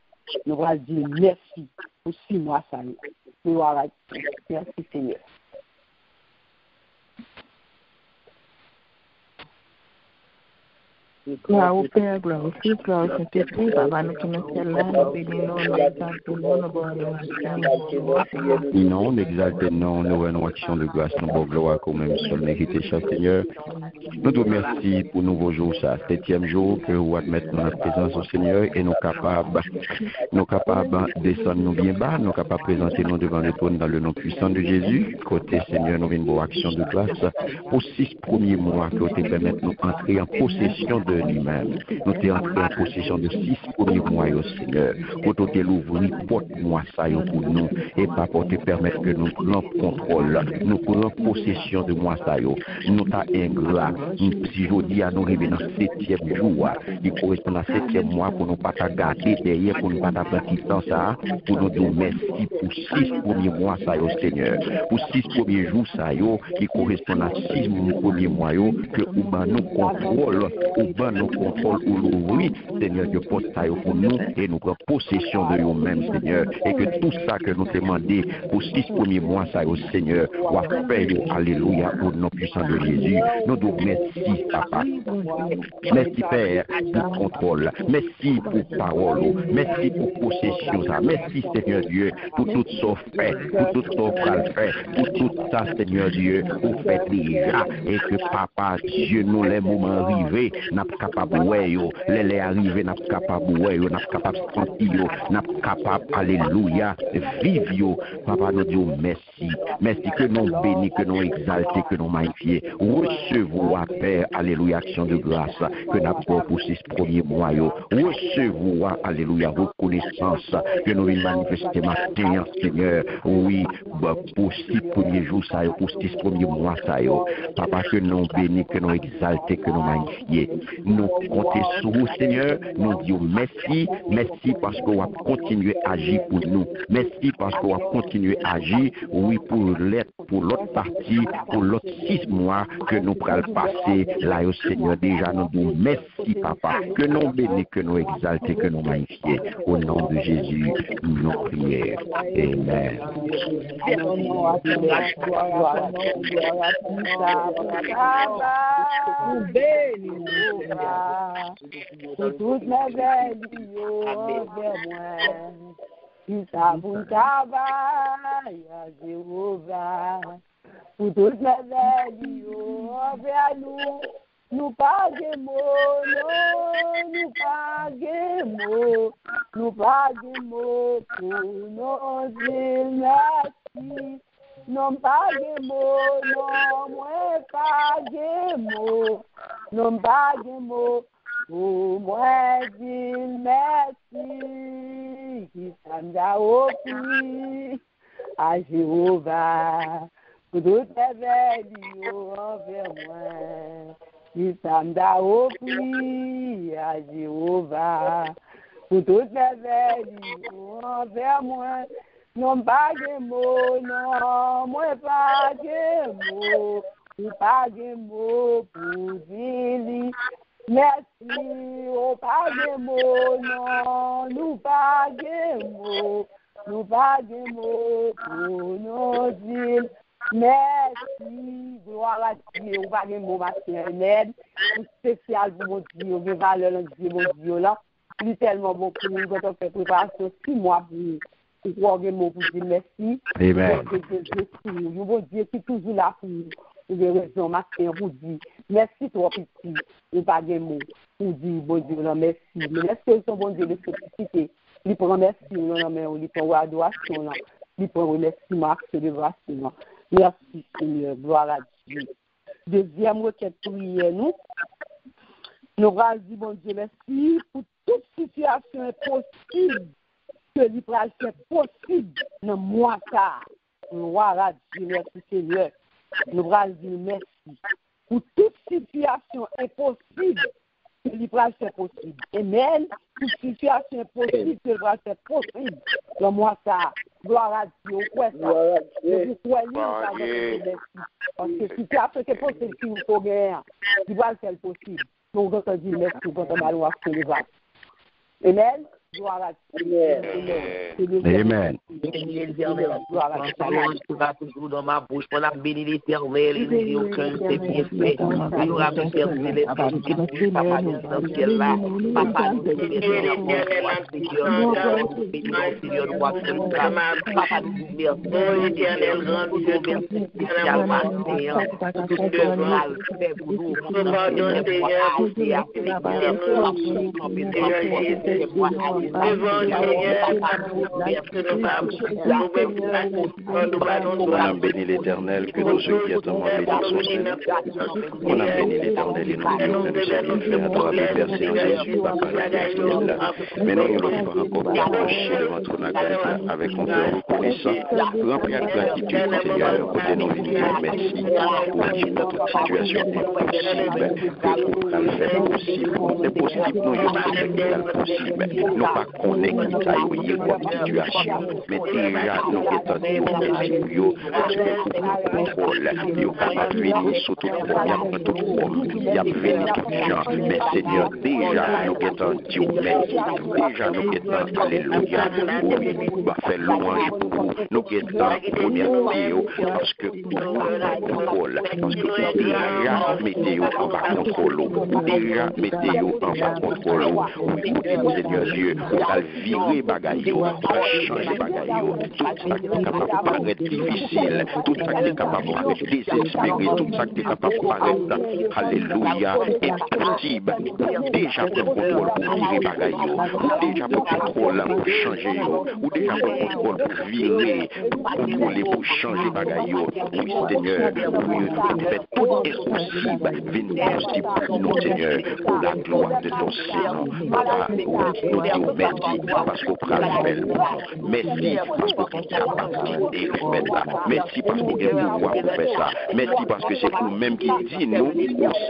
Nous allons dire merci pour 6 mois, ça. Gloire à Dieu. Merci Seigneur. Gloire au Père, gloire au Fils, gloire au Saint-Esprit, Papa, nous qui nous sommes là, nous bénissons, nous exaltons, nous bonnes non, exaltons, nous rendons action de grâce, nous bonne gloire, comme même seul mérité, cher Seigneur. Nous te remercions pour nouveau jour, ça, 7e jour, que vous admettez notre présence au Seigneur et nous capables de descendre nous bien bas, nous capables de présenter nous devant le trône dans le nom puissant de Jésus. Côté Seigneur, nous venons action de grâce pour 6 premiers mois que te permettent de nous entrer en possession de lui-même. Nous t'es entré en possession de 6 premiers mois, au Seigneur. Pour te l'ouvrir, porte-moi ça pour nous. Et pas pour te permettre que nous prenions contrôle, nous prenons possession de moi ça. Nous t'as ingrat. Si je dis à nous arriver dans 7e jour, il correspond à 7e mois pour nous pas garder derrière, pour nous pas prendre temps ça, pour nous dire merci pour 6 premiers mois ça, au Seigneur. Pour 6 premiers jours ça, qui correspond à 6 premiers mois, que nous contrôle, nous contrôle ou l'ouvrir, Seigneur, que porte ça pour nous et nous prenons possession de nous-mêmes, Seigneur, et que tout ça que nous demandons pour 6 premiers mois, ça, au Seigneur, va faire, alléluia, au nom puissant de Jésus. Nous disons merci, Papa. Merci, Père, pour contrôle. Merci pour parole. Merci pour possession. Merci, Seigneur Dieu, pour tout ce fait, pour tout ce fait, pour tout ça, Seigneur Dieu, pour faire déjà, et que, Papa, Dieu, nous, les moments arrivés, n'a capable ouais yo, les arriver n'a capable ouais yo, n'a capable sentir yo, n'a capable alléluia vivre yo. Papa nous dit merci. Merci que nous bénis, que nous exaltés, que nous magnifiés. Recevez-vous à Père, alléluia, action de grâce que nous avons pour ces premiers mois. Recevez-vous, alléluia, reconnaissance que nous avons manifesté matin, Seigneur. Oui, pour 6 premiers jours, pour 6 premiers mois, Papa, que nous bénis, que nous exaltés, que nous magnifiés. Nous comptons sur vous, Seigneur. Nous disons merci, merci parce qu'on va continuer à agir pour nous. Merci parce qu'on va continuer à agir, oui, pour l'autre partie, pour l'autre 6 mois que nous pourrons passer là au Seigneur. Déjà, nous disons merci, Papa, que nous bénis, que nous exaltés, que nous magnifiés. Au nom de Jésus, nous prions. Amen. Nous savons travail à Jéhovah, pour toutes les veilles, envers nous paguons, nous paguons pour nos îles, merci. Non paguons, non moins paguons, non paguons. Pour moi, dis merci, qui s'en a offert à Jéhovah, pour toutes les veilles envers moi, qui s'en a offert à Jéhovah, pour toutes les veilles envers moi, non pas de mots, non, moi pas de mots, pas de mots pour dire. Merci, oh pas de mots, non, nous pas de mots pour nos îles. Merci, gloire à Dieu, on va de mots maternels, spécial pour mon Dieu, de valeur de mon Dieu là. Il est tellement bon pour nous, quand on fait préparation 6 mois pour voir des mots pour dire merci. Amen. Nous, bon Dieu, qui est toujours là pour nous. Pour des raisons, matin, pour dire merci, toi, petit. Nous pas des mots pour dire, bon Dieu, non, merci. Mais est-ce que son bon Dieu de simplicité, il prend merci, non, mais il prend adoration, il prend remerciement, célébration. Merci, Seigneur, gloire à Dieu. Deuxième requête prière, nous allons dire, bon Dieu, merci pour toute situation possible que l'Ibral fait possible dans moi, ça. Gloire à Dieu, merci, Seigneur. Nous allons dire merci pour toute situation impossible que l'Ibral fait possible. Amen. Toute situation impossible que l'Ibral fait possible dans moi, ça. Gloire à Dieu, quoi ça? Vous croyez, merci. Parce que situation est possible si vous pouvez, l'Ibral fait possible. Donc, on va dire merci quand on va nous faire les vagues. Amen. Gloire à Dieu. Amen. Toujours dans ma bouche, pour la bénir l'Éternel, il nous dit aucun c'est bien fait. Il aura persévéré les papa nous essentiels là, papa nous Seigneur, papa nous merci, l'Éternel rend nous merci spécialement, tout ce que mal fait pour nous, on a béni l'Éternel, que tous ceux qui attendent bénissent son on a béni l'Éternel et nous disons que Seigneur fait à toi le Père Saint Jésus, Papa la grâce. Maintenant, nous devons encore approcher devant ton grâce avec un cœur reconnaissant, rempli de gratitude, Seigneur, côté nous venons merci pour notre situation impossible, que vous pouvez faire possible. C'est possible, nous sommes possible. Nous pas connaître qui t'a eu comme situation, mais déjà nous étendons merci pour vous, parce que vous contrôle, vous capable de venir sur tout problème, tout homme, il y a venu tout gens, mais Seigneur, déjà nous étendons merci, déjà nous étendons alléluia, pour faire louange pour vous, nous étendons remercier parce que vous contrôle, parce que déjà mettez en bas contrôle, déjà mettez en bas contrôle, oui, Seigneur Dieu, pour virer bagaille, pour changer bagaille, tout ça qui est capable de paraître difficile, tout ça qui est capable de paraître désespéré, tout ça qui est capable de paraître, alléluia, impossible. Déjà pour contrôle pour virer bagaille, ou déjà pour contrôle pour changer, ou déjà pour contrôle pour virer, contrôler pour changer bagaille. Oui, Seigneur, oui, fait tout est possible, venez possible pour nous, Seigneur, pour la gloire de ton Seigneur. Nous disons merci parce qu'on prend le bel. Merci parce qu'on est capable de faire ça. Merci parce qu'on est pouvoir pour faire ça. Merci parce que c'est vous-même qui dit nous,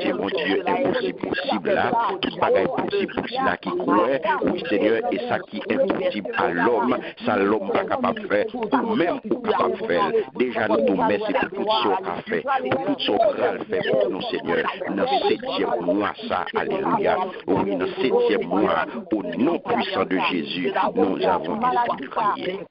c'est mon Dieu impossible possible là, tout bagaille possible possible là qui croit, oui Seigneur, et ça qui est impossible à l'homme, ça l'homme pas capable de faire, ou même ou capable de faire. Déjà nous te merci pour tout ce qu'on a fait, pour tout ce qu'on a fait pour nous Seigneur, dans le 7e mois ça, alléluia, oui dans le 7e mois, au nom puissant de Jésus, nous avons ainsi prié.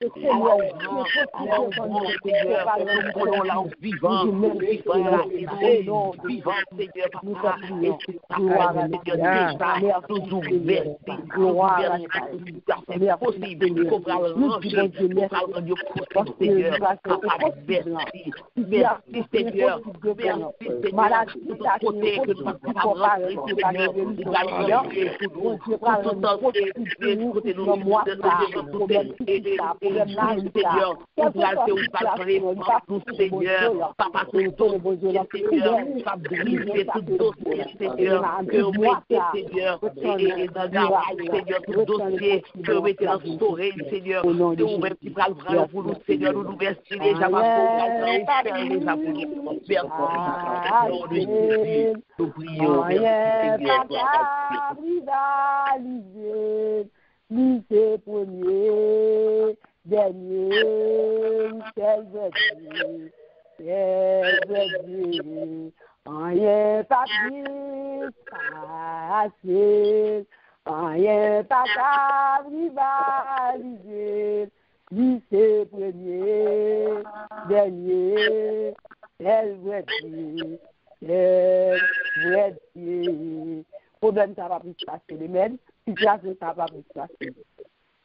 Problème ça va plus se passer, amen. Situation ça va plus se passer,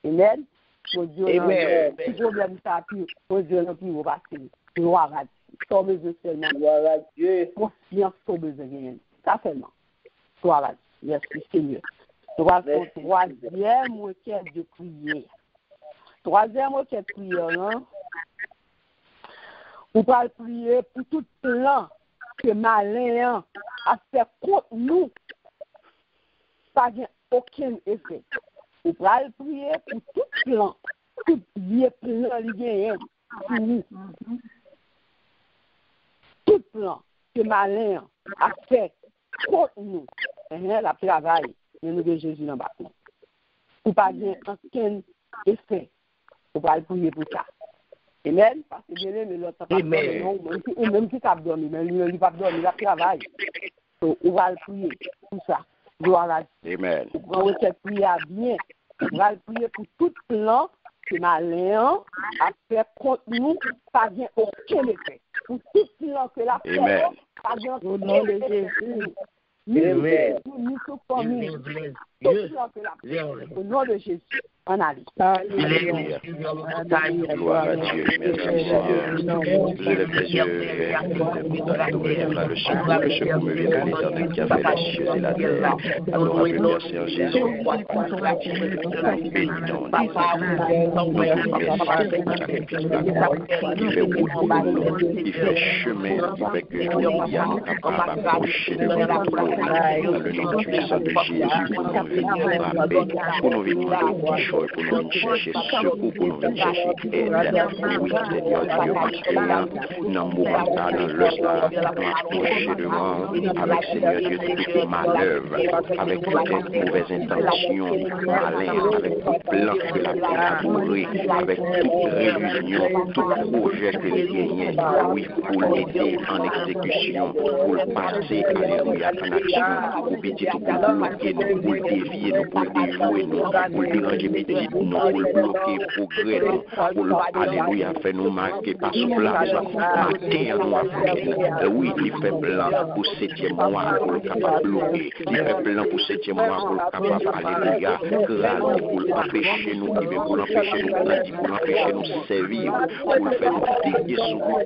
amen. Mon Dieu, si problème ça plus, mon Dieu, non plus va passer. Gloire à Dieu. Sans besoin seulement. Gloire à Dieu. Confiance sans besoin rien. Ça seulement. Gloire à Dieu. Merci Seigneur. Troisième requête de prière. Troisième requête de prière, hein. On va prier pour tout plan que malin a fait contre nous. Pas aucun effet. On va prier pour tout plan, tout bien plan lié pour nous. Tout plan que malin a fait contre nous. La travail, le nom de Jésus dans le bâton. Pour pas bien aucun effet. On va prier pour ça. Amen. Parce que bien aimé, l'autre pas dormir, ou même si tu as dormi, mais lui, il va dormir, il a travail. Donc, on va le prier pour ça. Gloire à Dieu. Amen. On va prier bien. On va prier pour tout plan que malin a fait contre nous, pas bien aucun effet. Pour tout plan que la fait, pas bien aucun effet. Amen. Nous sommes comme tout plan que la fait. Au nom de Jésus. On a Alléluia. Gloire à Dieu. Merci Seigneur. Je lève les yeux vers le secours me vient de l'Éternel qui a fait les cieux et la terre. Adorable Père Seigneur Jésus. Bénis-nous. Qui fait route pour nous, qui fait chemin avec que nous y allons capables d'approcher de nous. Dans le nom puissant de Jésus, pour nous venir frapper, pour nous venir pour nous venir chercher secours, pour nous venir chercher aide. Oui, Seigneur Dieu, parce que dans mon bataille, dans le star, nous approcher devant avec Seigneur Dieu toute manœuvre, avec toute mauvaise intention, malin, avec tout plan que la élaboré, avec toute réunion, tout projet que les gagnants, oui, pour l'aider en exécution, pour le passer, alléluia, en action, pour bénir tout pour bloquer nous, pour le dévier, nous pour le déjouer, nous pour le déranger petit, nous pour le bloquer, progrès, nous pour le, alléluia, fait nous marquer par soufflage, matin, nous Afrique, oui, il fait blanc pour 7e mois, pour le capable bloquer, il fait blanc pour 7e mois, pour le capable, alléluia, grâce pour l'empêcher nous, pour l'empêcher nous grandir, pour l'empêcher nous servir, pour le faire nous déguer sous nous, pour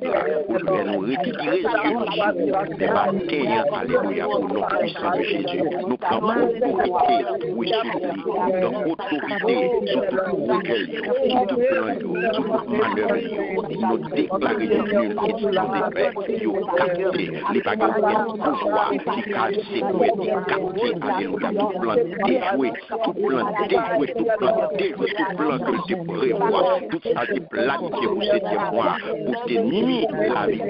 le faire nous retirer Dieu des batailles, alléluia, pour nos puissants de Jésus. Nous prenons autorité, oui, sur lui, donc autorité sur tout projet, sur tout plan, sur toute manœuvre, nous déclarer nul qui sont des faits, nous capter les bagages de pouvoir, qui cassent, pour être captés, alléluia, tout plan déjoué, tout plan déjoué, tout plan déjoué, tout plan que tu prévois, tout ça des planifié pour 7e mois, pour te nuire la vie,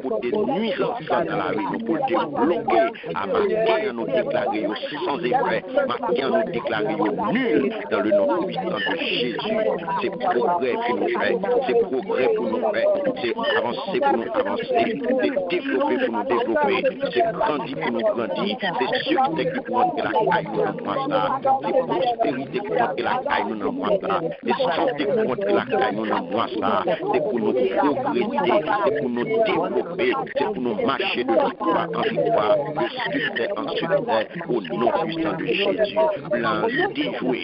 pour te nuire dans la vie, nous pour te bloquer, à matin nous déclarer sans effet, matin nous déclarer nul dans le nom puissant de Jésus. C'est progrès que nous faisons, c'est progrès pour nous faire, c'est avancer pour nous avancer, c'est développer pour nous développer, c'est grandir pour nous grandir, c'est sûreté qui pour entrer la caille nous dans ça, c'est prospérité qui pour entrer la caille nous dans ça, c'est santé qui pour entrer la caille nous dans ça, c'est pour nous progresser, c'est pour nous développer, c'est pour nous marcher de victoire en victoire, de succès en succès, au nom puissant de Jésus. Blanc déjoué,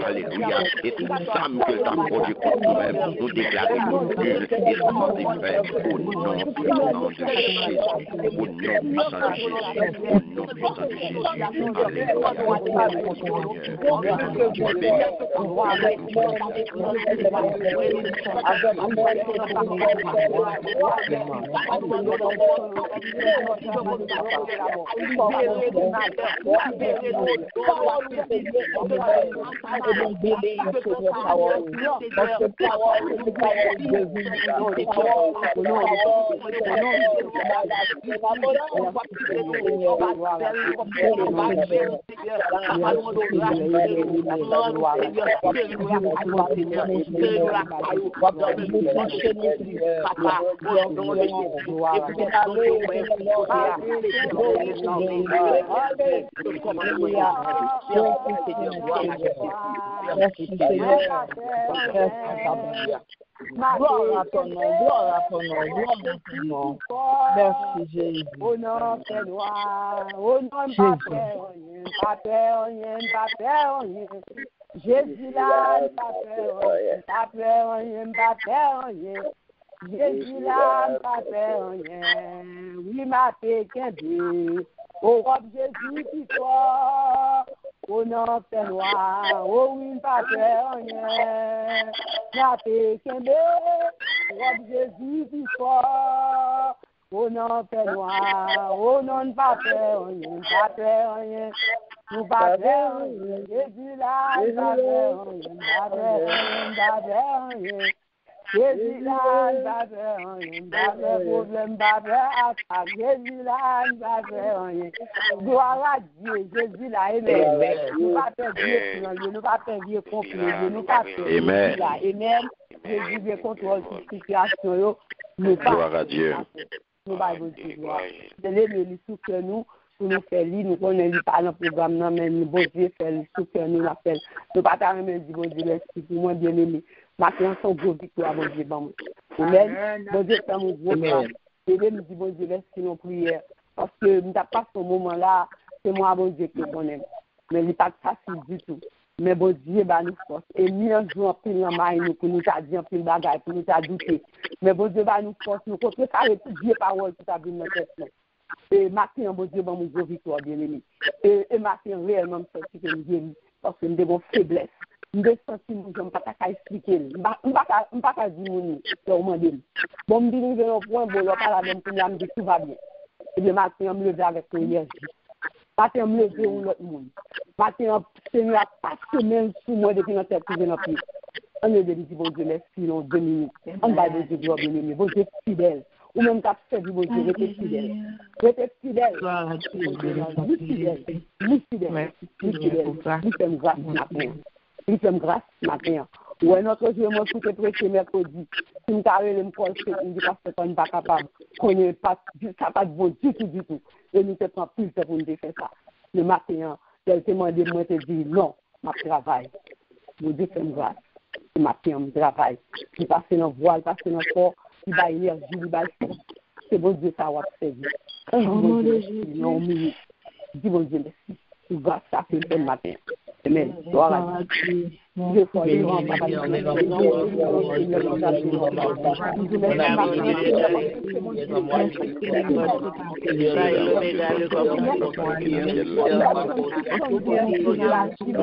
alléluia, et toute femme que t'a produit contre nous-mêmes, nous déclarons nul et sans effet, au nom puissant de Jésus, au nom puissant de Jésus, au nom puissant de Jésus, Gloire à ton nom, gloire à ton nom, gloire à ton nom. Merci Jésus. Au nom de gloire, au nom de Papa, Jésus là, Papa, Jésus là, Papa, oui, ma paix au roi Jésus qui soit. Au nom de gloire, au oui, Papa, la paix Rob Jésus qui soit, au nom de gloire, au nom de Papa, rien, nous pas rien, Jésus là, rien. Jésus là, rien, problème, attaque, Jésus là, rien. Gloire à Dieu, Jésus là, amen. Nous pas faire Dieu, nous pas faire Dieu complet, nous pas faire Dieu là, amen. Jésus vient contrôler cette situation, nous pas. Gloire à Dieu. Nous pas vous dire. C'est le souffle nous. Pour nous faire lire, nous connaissons pas dans le programme, mais nous, bon Dieu, fait le souffle, nous l'appelle. Nous pas même dire, bon Dieu, merci pour moi, bien aimé. Maintenant, son gros victoire, bon Dieu, bon. Amen. Bon Dieu, c'est mon gros victoire. Et nous dit, bon Dieu, merci nos prières. Parce que nous n'avons pas ce moment-là, c'est moi, bon Dieu, que qu'on aime. Mais il n'est pas facile du tout. Mais bon Dieu, bah, nous force. Et nous, un jour, en pile, en main, pour nous dire en pile bagaille, pour nous douter. Mais bon Dieu, bah, nous force, nous contre carré toute Dieu parole qui t'a vu dans notre tête. Et matin, bon Dieu, bah, mon gros victoire, bien aimé. Et matin, réellement, je sens que nous guéris. Parce que nous avons faiblesse. Nous avons senti, nous ne pouvons pas expliquer. Nous ne pouvons pas dire, nous demander. Bon, nous disons, au point, bon, on parle même pour nous dire tout va bien. Et bien, matin, on me lève avec l'énergie. Matin, on me lève où l'autre monde. Matin, Seigneur a passé même sous moi depuis notre tête, dans notre pied. On est dit, bon Dieu, merci, en 2 minutes. On va dire, Dieu, bien aimé, bon Dieu, fidèle. Ou même t'as fait du bon Dieu, restez fidèle. Restez fidèle. Nous fidèles. Nous sommes grâce matin. Nous sommes grâce matin. Ou un autre jour, moi, tout est prêté mercredi. Si nous avons le proche, nous ne sommes pas capable. Qu'on n'est pas capable de bon du tout. Et nous ne sommes pas plus pour nous faire ça. le matin, elle te demandé, moi, te dit, non, ma travail. Mon Dieu, c'est une grâce. Le matin, mon travail. Il passe dans le voile, il passe dans le corps, il va énergie, il va le c'est bon Dieu, ça va te servir. Dis bon Dieu, merci. Tu vas ça fait le matin. Amen. Gloire à Dieu. Dieu soit grand, papa.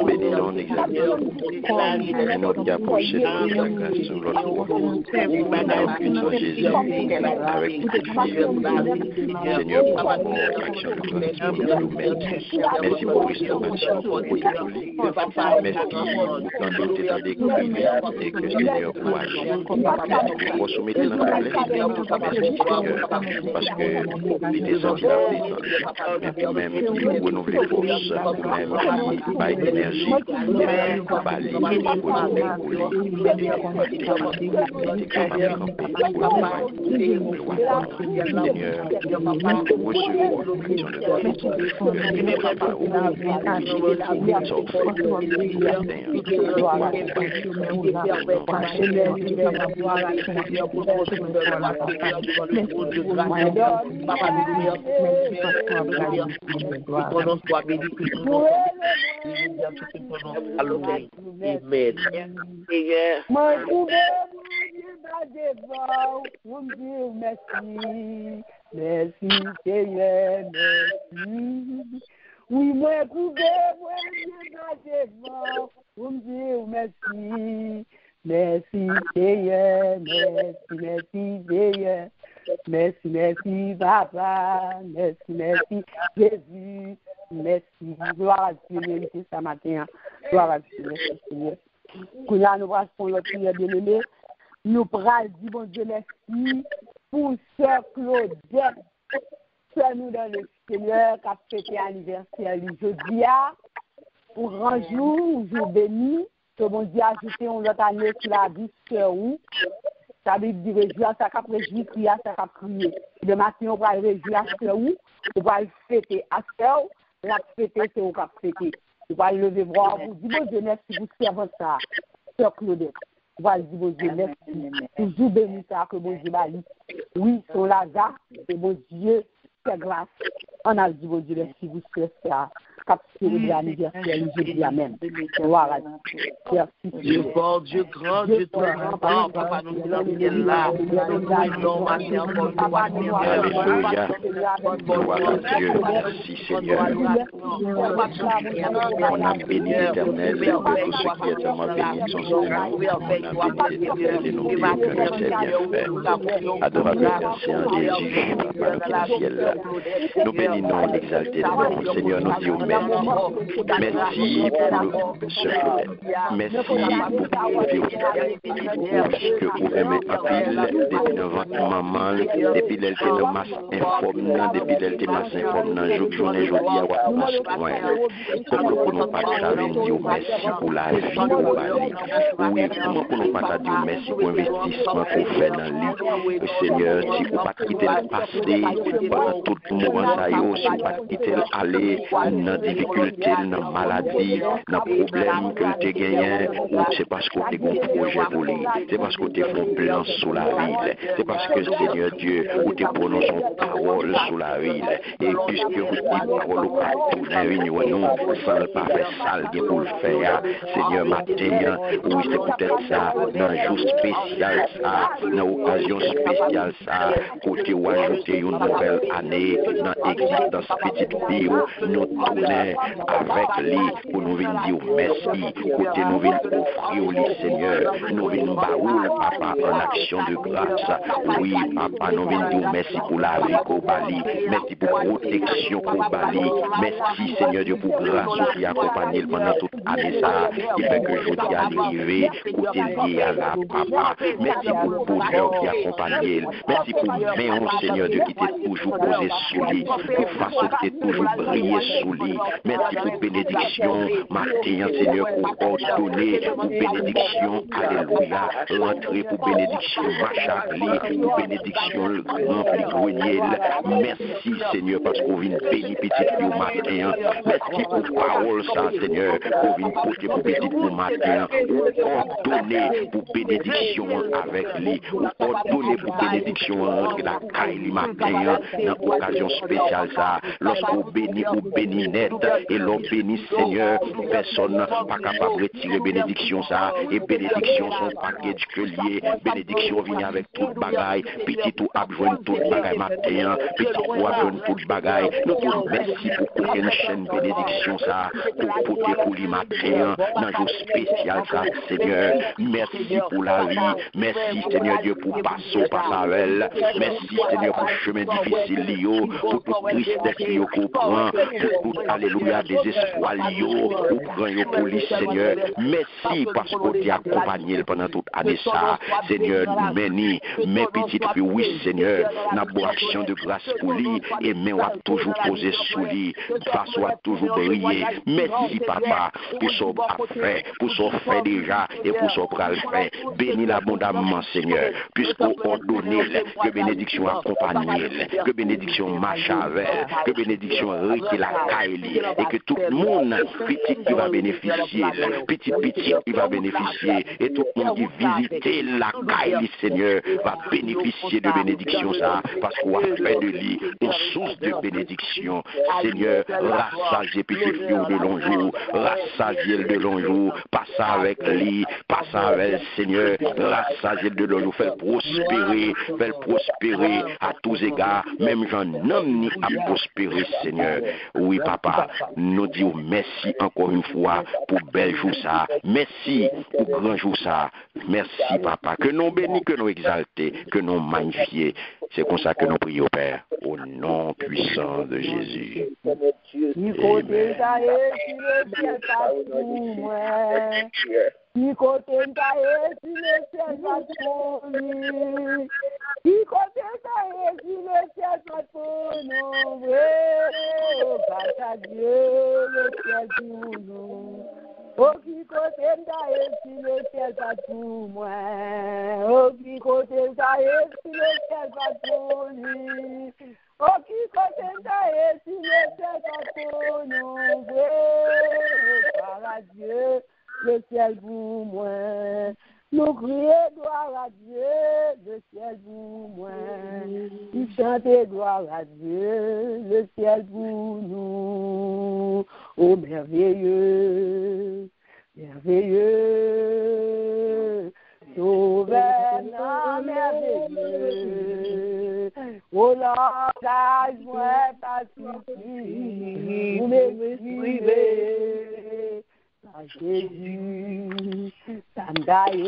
Bénissons, exaltons. Notre qui approche de la grâce sur l'autre fois. Aucune sans Jésus, avec toute fille. Seigneur, pour l'amour, action de grâce, pour nous mettre. Merci pour restauration, pour l'écouler. Merci quand nous t'es dans des crimes et que Seigneur pour agir. Merci pour soumettre dans ta faiblesse. Merci Seigneur, parce que il est senti la présence. Et puis même, il renouvelle les forces, ou même, il va énergie, pour balayer, pour nous écouler. Il est capable de camper pour le travail. Seigneur, nous recevons l'action de Merci, Seigneur, merci. Oui, moi, pouvez, moi, devant, vous me dire merci. Merci, Seigneur, merci, Seigneur. Merci, merci, Papa. Merci, Jésus. Merci. Gloire à Dieu, merci, ce matin. Gloire à Dieu, merci, Seigneur. Quand nous allons pour notre prière bien-aimée, nous prenons, dit bon Dieu, merci pour Sœur Claudette. Sœur nous dans le Seigneur qui a fêté l'anniversaire aujourd'hui, pour un jour béni, que bon Dieu a ajouté une autre année sur la vie Sœur ou. Ça veut dire réjouir, ça cap réjouir, crier, ça cap crier. Le matin, on va réjouir à Sœur ou, on va fêter à Sœur, la fêter, c'est au cap fêter. On va lever bras, vous dites bon Dieu, merci, vous servez ça, Sœur Claudette. On va dire bon Dieu, merci. Toujours béni ça que bon Dieu m'a dit. Oui, son Lazare, et bon Dieu, c'est grâce. On a dit bon Dieu, merci, vous servez ça. Cap célébrer l'anniversaire, jeudi, amen. Gloire à Dieu. Merci. Dieu fort, Dieu grand, Dieu tout grand, papa, nous sommes là. Nous Alléluia. Gloire à Dieu. Merci Seigneur. On a béni l'Éternel et tout ce qui est tellement béni son nom. On a béni l'Éternel et nous prions que notre Seigneur fait. Adorable Père Saint Jésus, Papa dans le ciel. Nous bénissons, exaltés le Seigneur, nous disons merci. Merci pour ce Claudette. Merci pour ce que vous aimez en pile depuis notre maman, depuis l'elle était de masse informe, depuis l'elle était masse informe, journée, à Ouattouas, comme pour nous partager, dire merci pour la vie pour Bali. Oui, comment pour nous partager merci pour l'investissement qu'on fait dans lui. Seigneur, si vous ne pas quitter le passé, pendant tout le moment, si vous ne pas quitter aller dans la difficulté, dans la maladie, dans le problème que tu as gagné, c'est parce que tu as un projet pour lui, c'est parce que tu as fait un plan sur la ville, c'est parce que Seigneur Dieu, tu as prononcé une parole sur la ville. Et puisque vous dites parole au partout dans la réunion, nous, sans le pas faire sale pour le faire, Seigneur, matin, oui, c'est peut-être ça, dans un jour spécial, ça, dans une occasion spéciale, ça, côté ou ajouter une nouvelle année dans l'existence petite vie, nous tourner avec lui pour nous venir dire merci, côté nous venir offrir au lit, Seigneur, nous venir baoul, papa, en action de grâce. Oui, papa, nous venir dire merci pour la vie qu'au Bali, merci pour protection qu'au Bali, merci, Seigneur Dieu, pour grâce qui accompagne pendant toute année, ça, qui fait que je dis à l'arrivée, côté lié à la papa, merci pour le bonheur qui accompagne, merci pour le Seigneur Dieu, qui t'est toujours posé sous lui, pour façon qui t'est toujours brillé sous lui, Merci pour bénédiction. Matin, Seigneur, pour ordonner bénédiction. Alléluia. Rentrer pour bénédiction. Machagli, pour bénédiction. Rempli grenier. Merci, Seigneur, parce qu'on vient bénir petit pour matin. Merci pour parole, ça, Seigneur. On vient porter pour petit pour matin. Ordonner pour bénédiction avec lui. Ordonner pour bénédiction rentrer la caille matin. Dans l'occasion spéciale, ça. Lorsqu'on bénit net et l'on bénit, Seigneur, personne pas capable de retirer bénédiction, ça. Et bénédiction, son package que lié. Bénédiction vient avec toute bagaille. Petit tout abjoint toute bagaille matin. Petit tout abjoint toute bagaille. Nous disons merci pour couper une chaîne bénédiction, ça. Pour porter pour les matins. Dans un jour spécial, ça, Seigneur. Merci pour la vie. Merci, Seigneur Dieu, pour passer par elle. Merci, Seigneur, pour le chemin difficile, pour toute tristesse qu'on prend, pour tout, alléluia, désespoir qu'on prend pour lui, Seigneur. Merci parce qu'on t'a accompagné pendant toute l'année, ça. Seigneur, bénis mes petites filles, oui, Seigneur, n'a pas action de grâce pour lui, et mais on va toujours poser sous lui, face à toujours briller. Merci, Papa, pour ce qu'on a fait, pour ce qu'on fait déjà, et pour ce qu'on va faire. Bénis l'abondamment, Seigneur, puisqu'on ordonne que bénédiction accompagne, que bénédiction marche avec, que bénédiction rite la caille, et que tout le monde, petit qui va bénéficier, petit qui va bénéficier, et tout le monde qui visite la caille, Seigneur, va bénéficier de bénédiction, ça, parce qu'on a fait de lui une source de bénédiction. Seigneur, rassasier petit fio de long jour, rassasier de long jour, passe avec lui, passe avec Seigneur, rassasier de long jour, fais prospérer à tous égards, même j'en ai à prospérer, Seigneur. Oui, Papa, nous disons merci encore une fois pour bel jour ça, merci pour grand jour ça, merci, Papa, que nous bénis, que nous exaltés, que nous magnifiés. C'est comme ça que nous prions, Père, au nom puissant de Jésus. Oh, qui côté d'ailleurs, si le ciel pas pour moi. Oh, qui côté d'ailleurs, si le ciel pas pour lui. Oh, qui côté d'ailleurs, si le ciel pas pour nous. Gloire à Dieu, le ciel pour moi. Nous crions gloire à Dieu, le ciel pour moi. Nous chantons gloire à Dieu, le ciel pour nous. Oh merveilleux, merveilleux, sauveur merveilleux. Oh langage moi pacifique, vous m'écrivez. Jésus, Sandaye,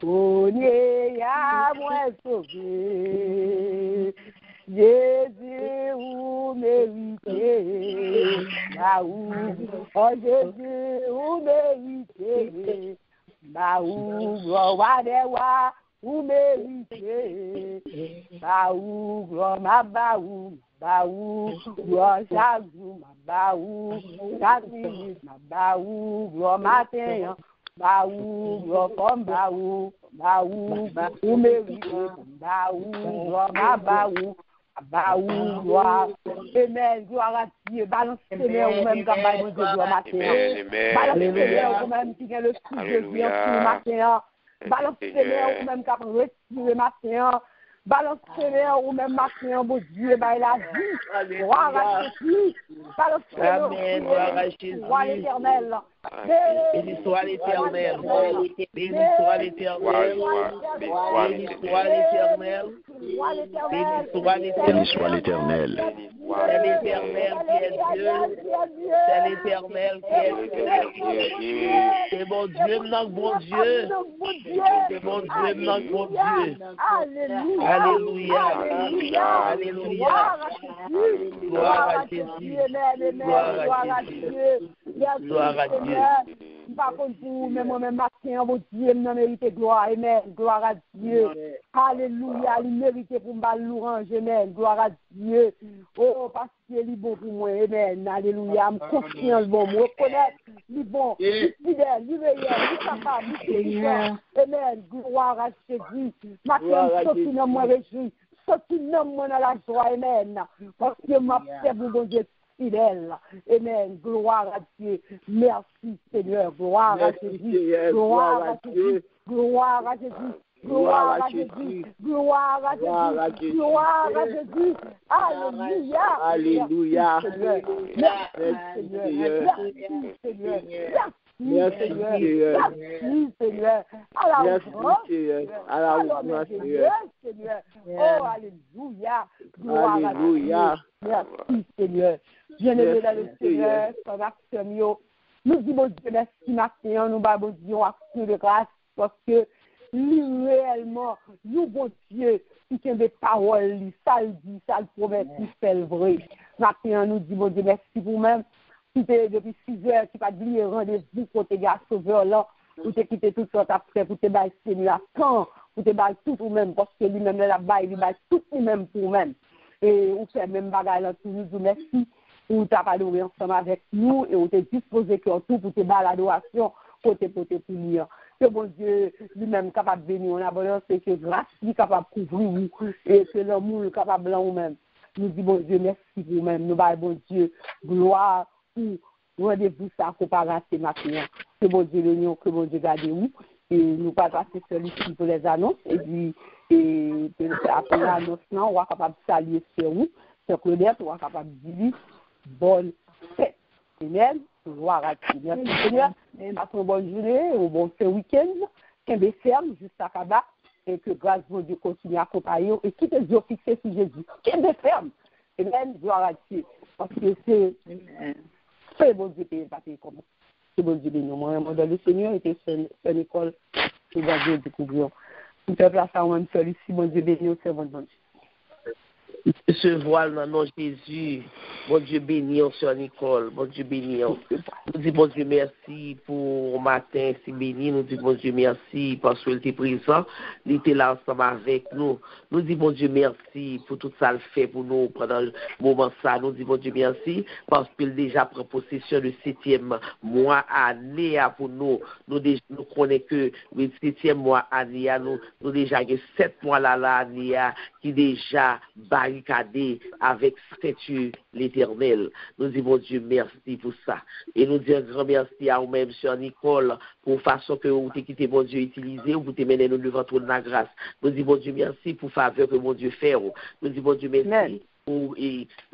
Konye à moi sauvé. Jésus, vous méritez, Baou, oh Jésus, vous méritez, Baou, roi des rois, vous méritez, Baou, gloire ma Baou. Baou, gloire chaque jour, ma baou, chaque minute, ma baou, gloire matin, baou, gloire comme baou, ou mérite, baou, gloire ma baou, gloire, amen, gloire à Dieu, balance les mains ou même comme baou de gloire matin, balance les mains ou même qui vient le fils de Dieu sur matin, balance les mains ou même comme respirer matin, balance les mains ou même matin, bon Dieu, bah il a dit, gloire à Jésus, balance les mains, gloire à Jésus, gloire à l'Éternel. Béni soit l'Éternel, béni soit l'Éternel, béni soit l'Éternel, Béni soit l'Éternel. C'est l'Éternel qui est Dieu, c'est l'Éternel qui est Dieu. C'est mon Dieu, notre bon Dieu, c'est mon Dieu, notre bon Dieu. Alléluia, alléluia, gloire à Jésus, gloire à Jésus, gloire à Dieu. Par contre, pour moi-même, matin, bon Dieu, me mérite gloire, amen. Gloire à Dieu. Alléluia, il mérite pour me louange, amen. Gloire à Dieu. Oh, parce qu'il est bon pour moi, amen. Alléluia, me confiance, bon, me reconnaître, il est bon, il est fidèle, il est meilleur, il est capable, il est puissant. Amen. Gloire à Jésus. Matin, sorti dans moi réjouis, sorti dans moi dans la joie, amen. Parce que m'a fait pour mon Dieu fidèle. Amen. Gloire à Dieu. Merci Seigneur. Gloire à Jésus. Gloire à Jésus. Gloire à Jésus. Gloire à Jésus. Gloire à Jésus. Gloire à Jésus. Alléluia. Alléluia. Merci Seigneur. Merci Seigneur. Merci Seigneur. Merci Seigneur. À la grâce, Seigneur. Oh, alléluia. Gloire à Dieu. Merci Seigneur. Bien-aimé dans le Seigneur, son action, nous disons Dieu merci matin, nous disons action de grâce parce que lui réellement, nous bon Dieu, qui tient des paroles, ça le dit, ça le promet, qui fait le vrai. Matin, nous disons Dieu merci pour vous-même. Qui était depuis 6 heures, qui pas oublié rendez-vous pour tes gars sauveurs là, pour te quitter tout ça après, pour te bailler Seigneur quand, pour te bailler tout vous-même, parce que lui-même la baille, il baille tout lui-même pour vous-même. Et on fait même bagaille là, tout nous dit merci, pour t'adorer ensemble avec nous, et on te disposé que tout pour te bailler l'adoration, pour te pour lui. Que bon Dieu lui-même capable de bénir en abondance, et que grâce lui capable de couvrir vous, et que l'amour est capable de vous-même. Nous disons bon Dieu merci pour vous-même, nous baillons bon Dieu, gloire. Rendez-vous ça qu'on pas rater maintenant. Que bon Dieu l'union, que bon Dieu garde nous. Et nous pas passer celui-ci pour les annonces. Et puis, après l'annonce, on va capable de saluer sur vous. Sur Claudette, on va capable de dire bonne fête. Amen. Gloire à Dieu. Merci Seigneur. Passez une bonne journée, ou bon week-end. Qu'un ferme jusqu'à Kaba. Et que grâce à Dieu continue à accompagner. Et qui te dit fixé sur Jésus. Qu'un ferme. Amen. Gloire à Dieu. Parce que c'est bon Dieu qui est comme c'est bon Dieu béni. Moi, dans le Seigneur, était fait l'école, c'est bon Dieu découvrir. Tout est place à moi, ici, bon Dieu béni, c'est bon Dieu. Ce voile dans le nom de Jésus, bon Dieu béni, Sœur Nicole, bon Dieu béni. Nous disons bon Dieu merci pour le matin, c'est béni, nous disons bon Dieu merci parce qu'il était présent, il était là ensemble avec nous. Nous disons bon Dieu merci pour tout ça le fait pour nous pendant le moment ça. Nous disons bon Dieu merci parce qu'il déjà prend possession du 7e mois année pour nous. Nous connaissons que le 7e mois année, nous déjà 7 mois là année qui déjà barricadé avec statut l'Éternel. Nous disons, bon Dieu, merci pour ça. Et nous disons un grand merci à vous-même, Sœur Nicole, pour façon que vous avez quitté, bon Dieu, utilisé, ou vous avez mené nous devant toute la grâce. Nous disons, bon Dieu, merci pour faveur que mon Dieu fait. Nous disons, bon Dieu, merci. Pour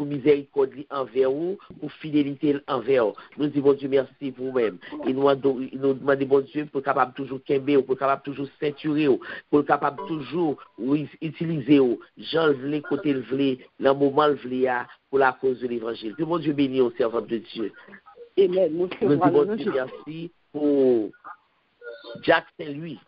miséricorde envers vous, pour fidélité envers vous. Nous disons, bon Dieu, merci pour vous-même. Et nous demandons, bon Dieu, pour capable toujours kembe, pour capable toujours ceinturer, pour capable toujours utiliser, Jean le voulait, côté le voulait, le moment le voulait, pour la cause de l'évangile. Que mon Dieu bénisse au servant de Dieu. Amen. Nous disons, bon Dieu, merci pour Jack Saint-Louis.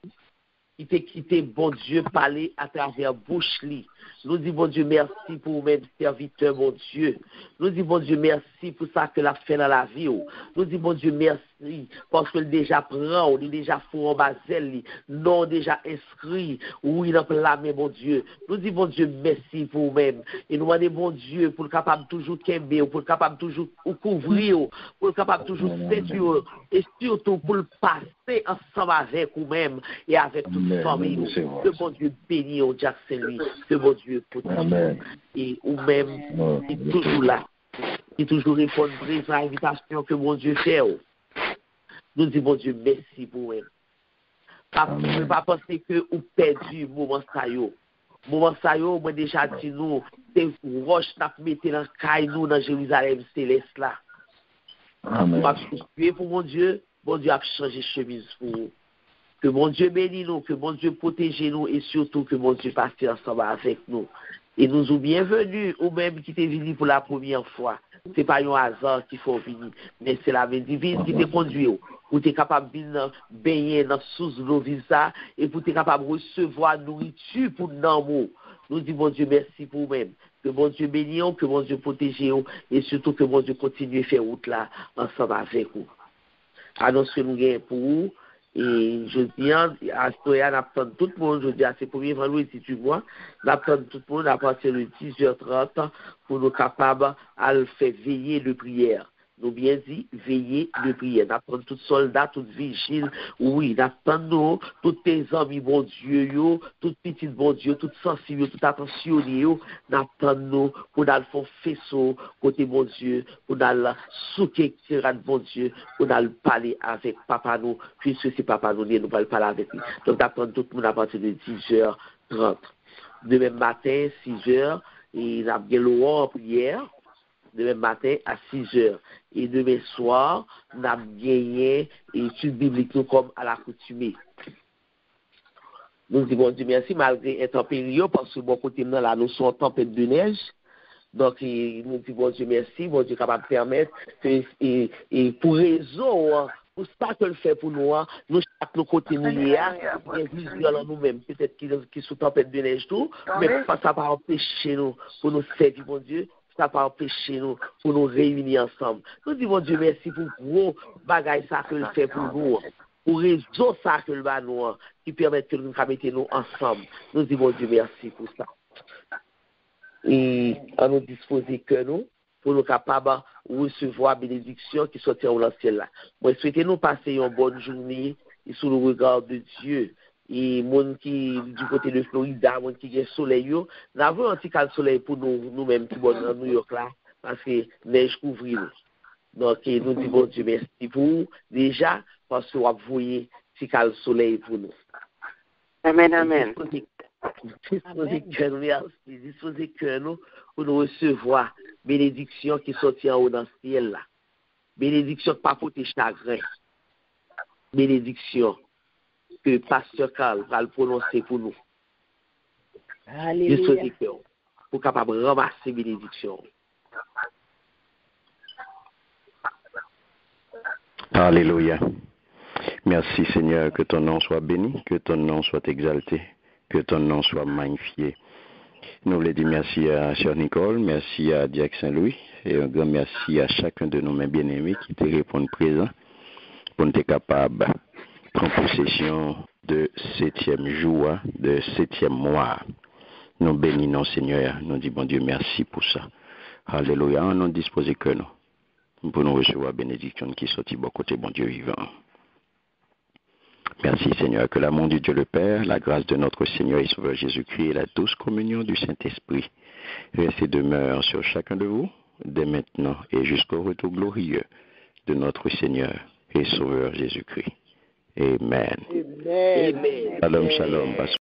Il t'a quitté, bon Dieu, parler à travers bouche li. Nous disons, bon Dieu, merci pour vous-même, serviteur, bon Dieu. Nous disons, bon Dieu, merci pour ça que l'a fait dans la vie. Nous disons, bon Dieu, merci, parce qu'il déjà prend, il déjà fout en basel, non déjà inscrit, oui, il a clamé, bon Dieu. Nous disons, bon Dieu, merci pour vous-même. Et nous demandons, bon Dieu, pour le capable toujours kembe, pour le capable toujours couvrir, pour le capable toujours séduire, et surtout pour le passer ensemble avec vous-même et avec toute famille. Que bon Dieu bénisse au Jack Saint-Louis, que bon Dieu protège. Et vous-même, est toujours là. Et toujours répondre à l'invitation que mon Dieu fait. Nous disons, bon Dieu, merci pour vous. Ne pas penser que vous perdu le moment ça yo. Moment ça yo, moi déjà dit nous, c'est roche n'a mettre dans caille nous dans Jérusalem céleste là. Amen. Pour mon Dieu a changé chemise pour vous. Que mon Dieu bénisse nous, que mon Dieu protège nous et surtout que mon Dieu passe ensemble avec nous. Et nous sommes bienvenus, ou même qui t'est venu pour la première fois. Ce n'est pas un hasard qu'il faut venir, mais c'est la main divine qui te conduit. Pour être capable de baigner dans sous nos visas et pour être capable de recevoir nourriture pour nous. Nous disons, bon Dieu, merci pour vous-même. Que mon Dieu bénisse, que mon Dieu protège et surtout que mon Dieu continue à faire route là ensemble avec vous. annonce que nous gagnons pour vous. Et je dis, à Stoya, n'attend tout le monde, je dis à ces premiers vendredis, tu vois, n'attend tout le monde à partir de 10h30 pour nous capables à le faire veiller de prière. Nous bien dit, veiller de prière. N'attend tout soldat, tout vigile, oui, n'attend nous, tous tes amis, bon Dieu, tout petit bon Dieu, tout sensible, tout attentionné, n'attend nous pour nous faire faisceau, côté bon Dieu, pour nous souquer, bon Dieu, pour nous parler avec papa nous, puisque c'est papa nous, nous allons parler avec lui. Donc, n'attend tout le monde à partir de 10h30. Demain matin, 6h, et nous avons l'heure en prière. Demain matin à 6h. Et demain soir, nous avons gagné études bibliques comme à l'accoutumée. Nous disons Dieu merci, malgré intempéries, parce que bon côté là, nous sommes en tempête de neige. Donc, nous disons Dieu merci, bon Dieu capable de permettre que, et pour raison, pour ça que le fait pour nous, nous chaque nos côtés nous y a, nous-mêmes, peut-être qui sont tempête de neige tout, mais ça va pas empêcher nous pour nous servir, bon Dieu. Ça va pas empêcher nous pour nous réunir ensemble. Nous disons Dieu merci pour gros bagaille ça que le fait pour nous. Pour raison ça que le bat nous, qui permet que nous mettons ensemble. Nous disons Dieu merci pour ça. Et à nous disposer que nous, pour nous capables de recevoir la bénédiction qui sortira au ciel là. Moi, souhaitez nous passer une bonne journée et sous le regard de Dieu. Et monde qui du côté de Florida, monde qui est soleil, nous avons un petit cas de soleil pour nous-mêmes qui sommes dans New York là, parce que neige couvre nous. Donc, nous disons Dieu merci pour vous, déjà, parce que vous voyez petit cas de soleil pour nous. Amen, amen. Disposez que nous pour nous recevoir bénédiction qui sortit en haut dans le ciel là. Bénédiction pas porter chagrin. Bénédiction que Pasteur Carl va le prononcer pour nous. Alléluia. Pour capable ramasser bénédiction. Alléluia. Merci Seigneur, que ton nom soit béni, que ton nom soit exalté, que ton nom soit magnifié. Nous voulons dire merci à Sœur Nicole, merci à Diac Saint-Louis et un grand merci à chacun de nos mains bien-aimés qui te répondent présent pour nous être capables de prendre possession de 7e jour, de 7e mois. Nous bénissons Seigneur, nous disons bon Dieu merci pour ça. Alléluia, nous disposons que nous pour nous recevoir la bénédiction qui sortit de côté bon Dieu vivant. Merci Seigneur, que l'amour de Dieu le Père, la grâce de notre Seigneur et Sauveur Jésus-Christ et la douce communion du Saint-Esprit reste et demeure sur chacun de vous, dès maintenant et jusqu'au retour glorieux de notre Seigneur et Sauveur Jésus-Christ. Amen. Amen. Shalom, shalom.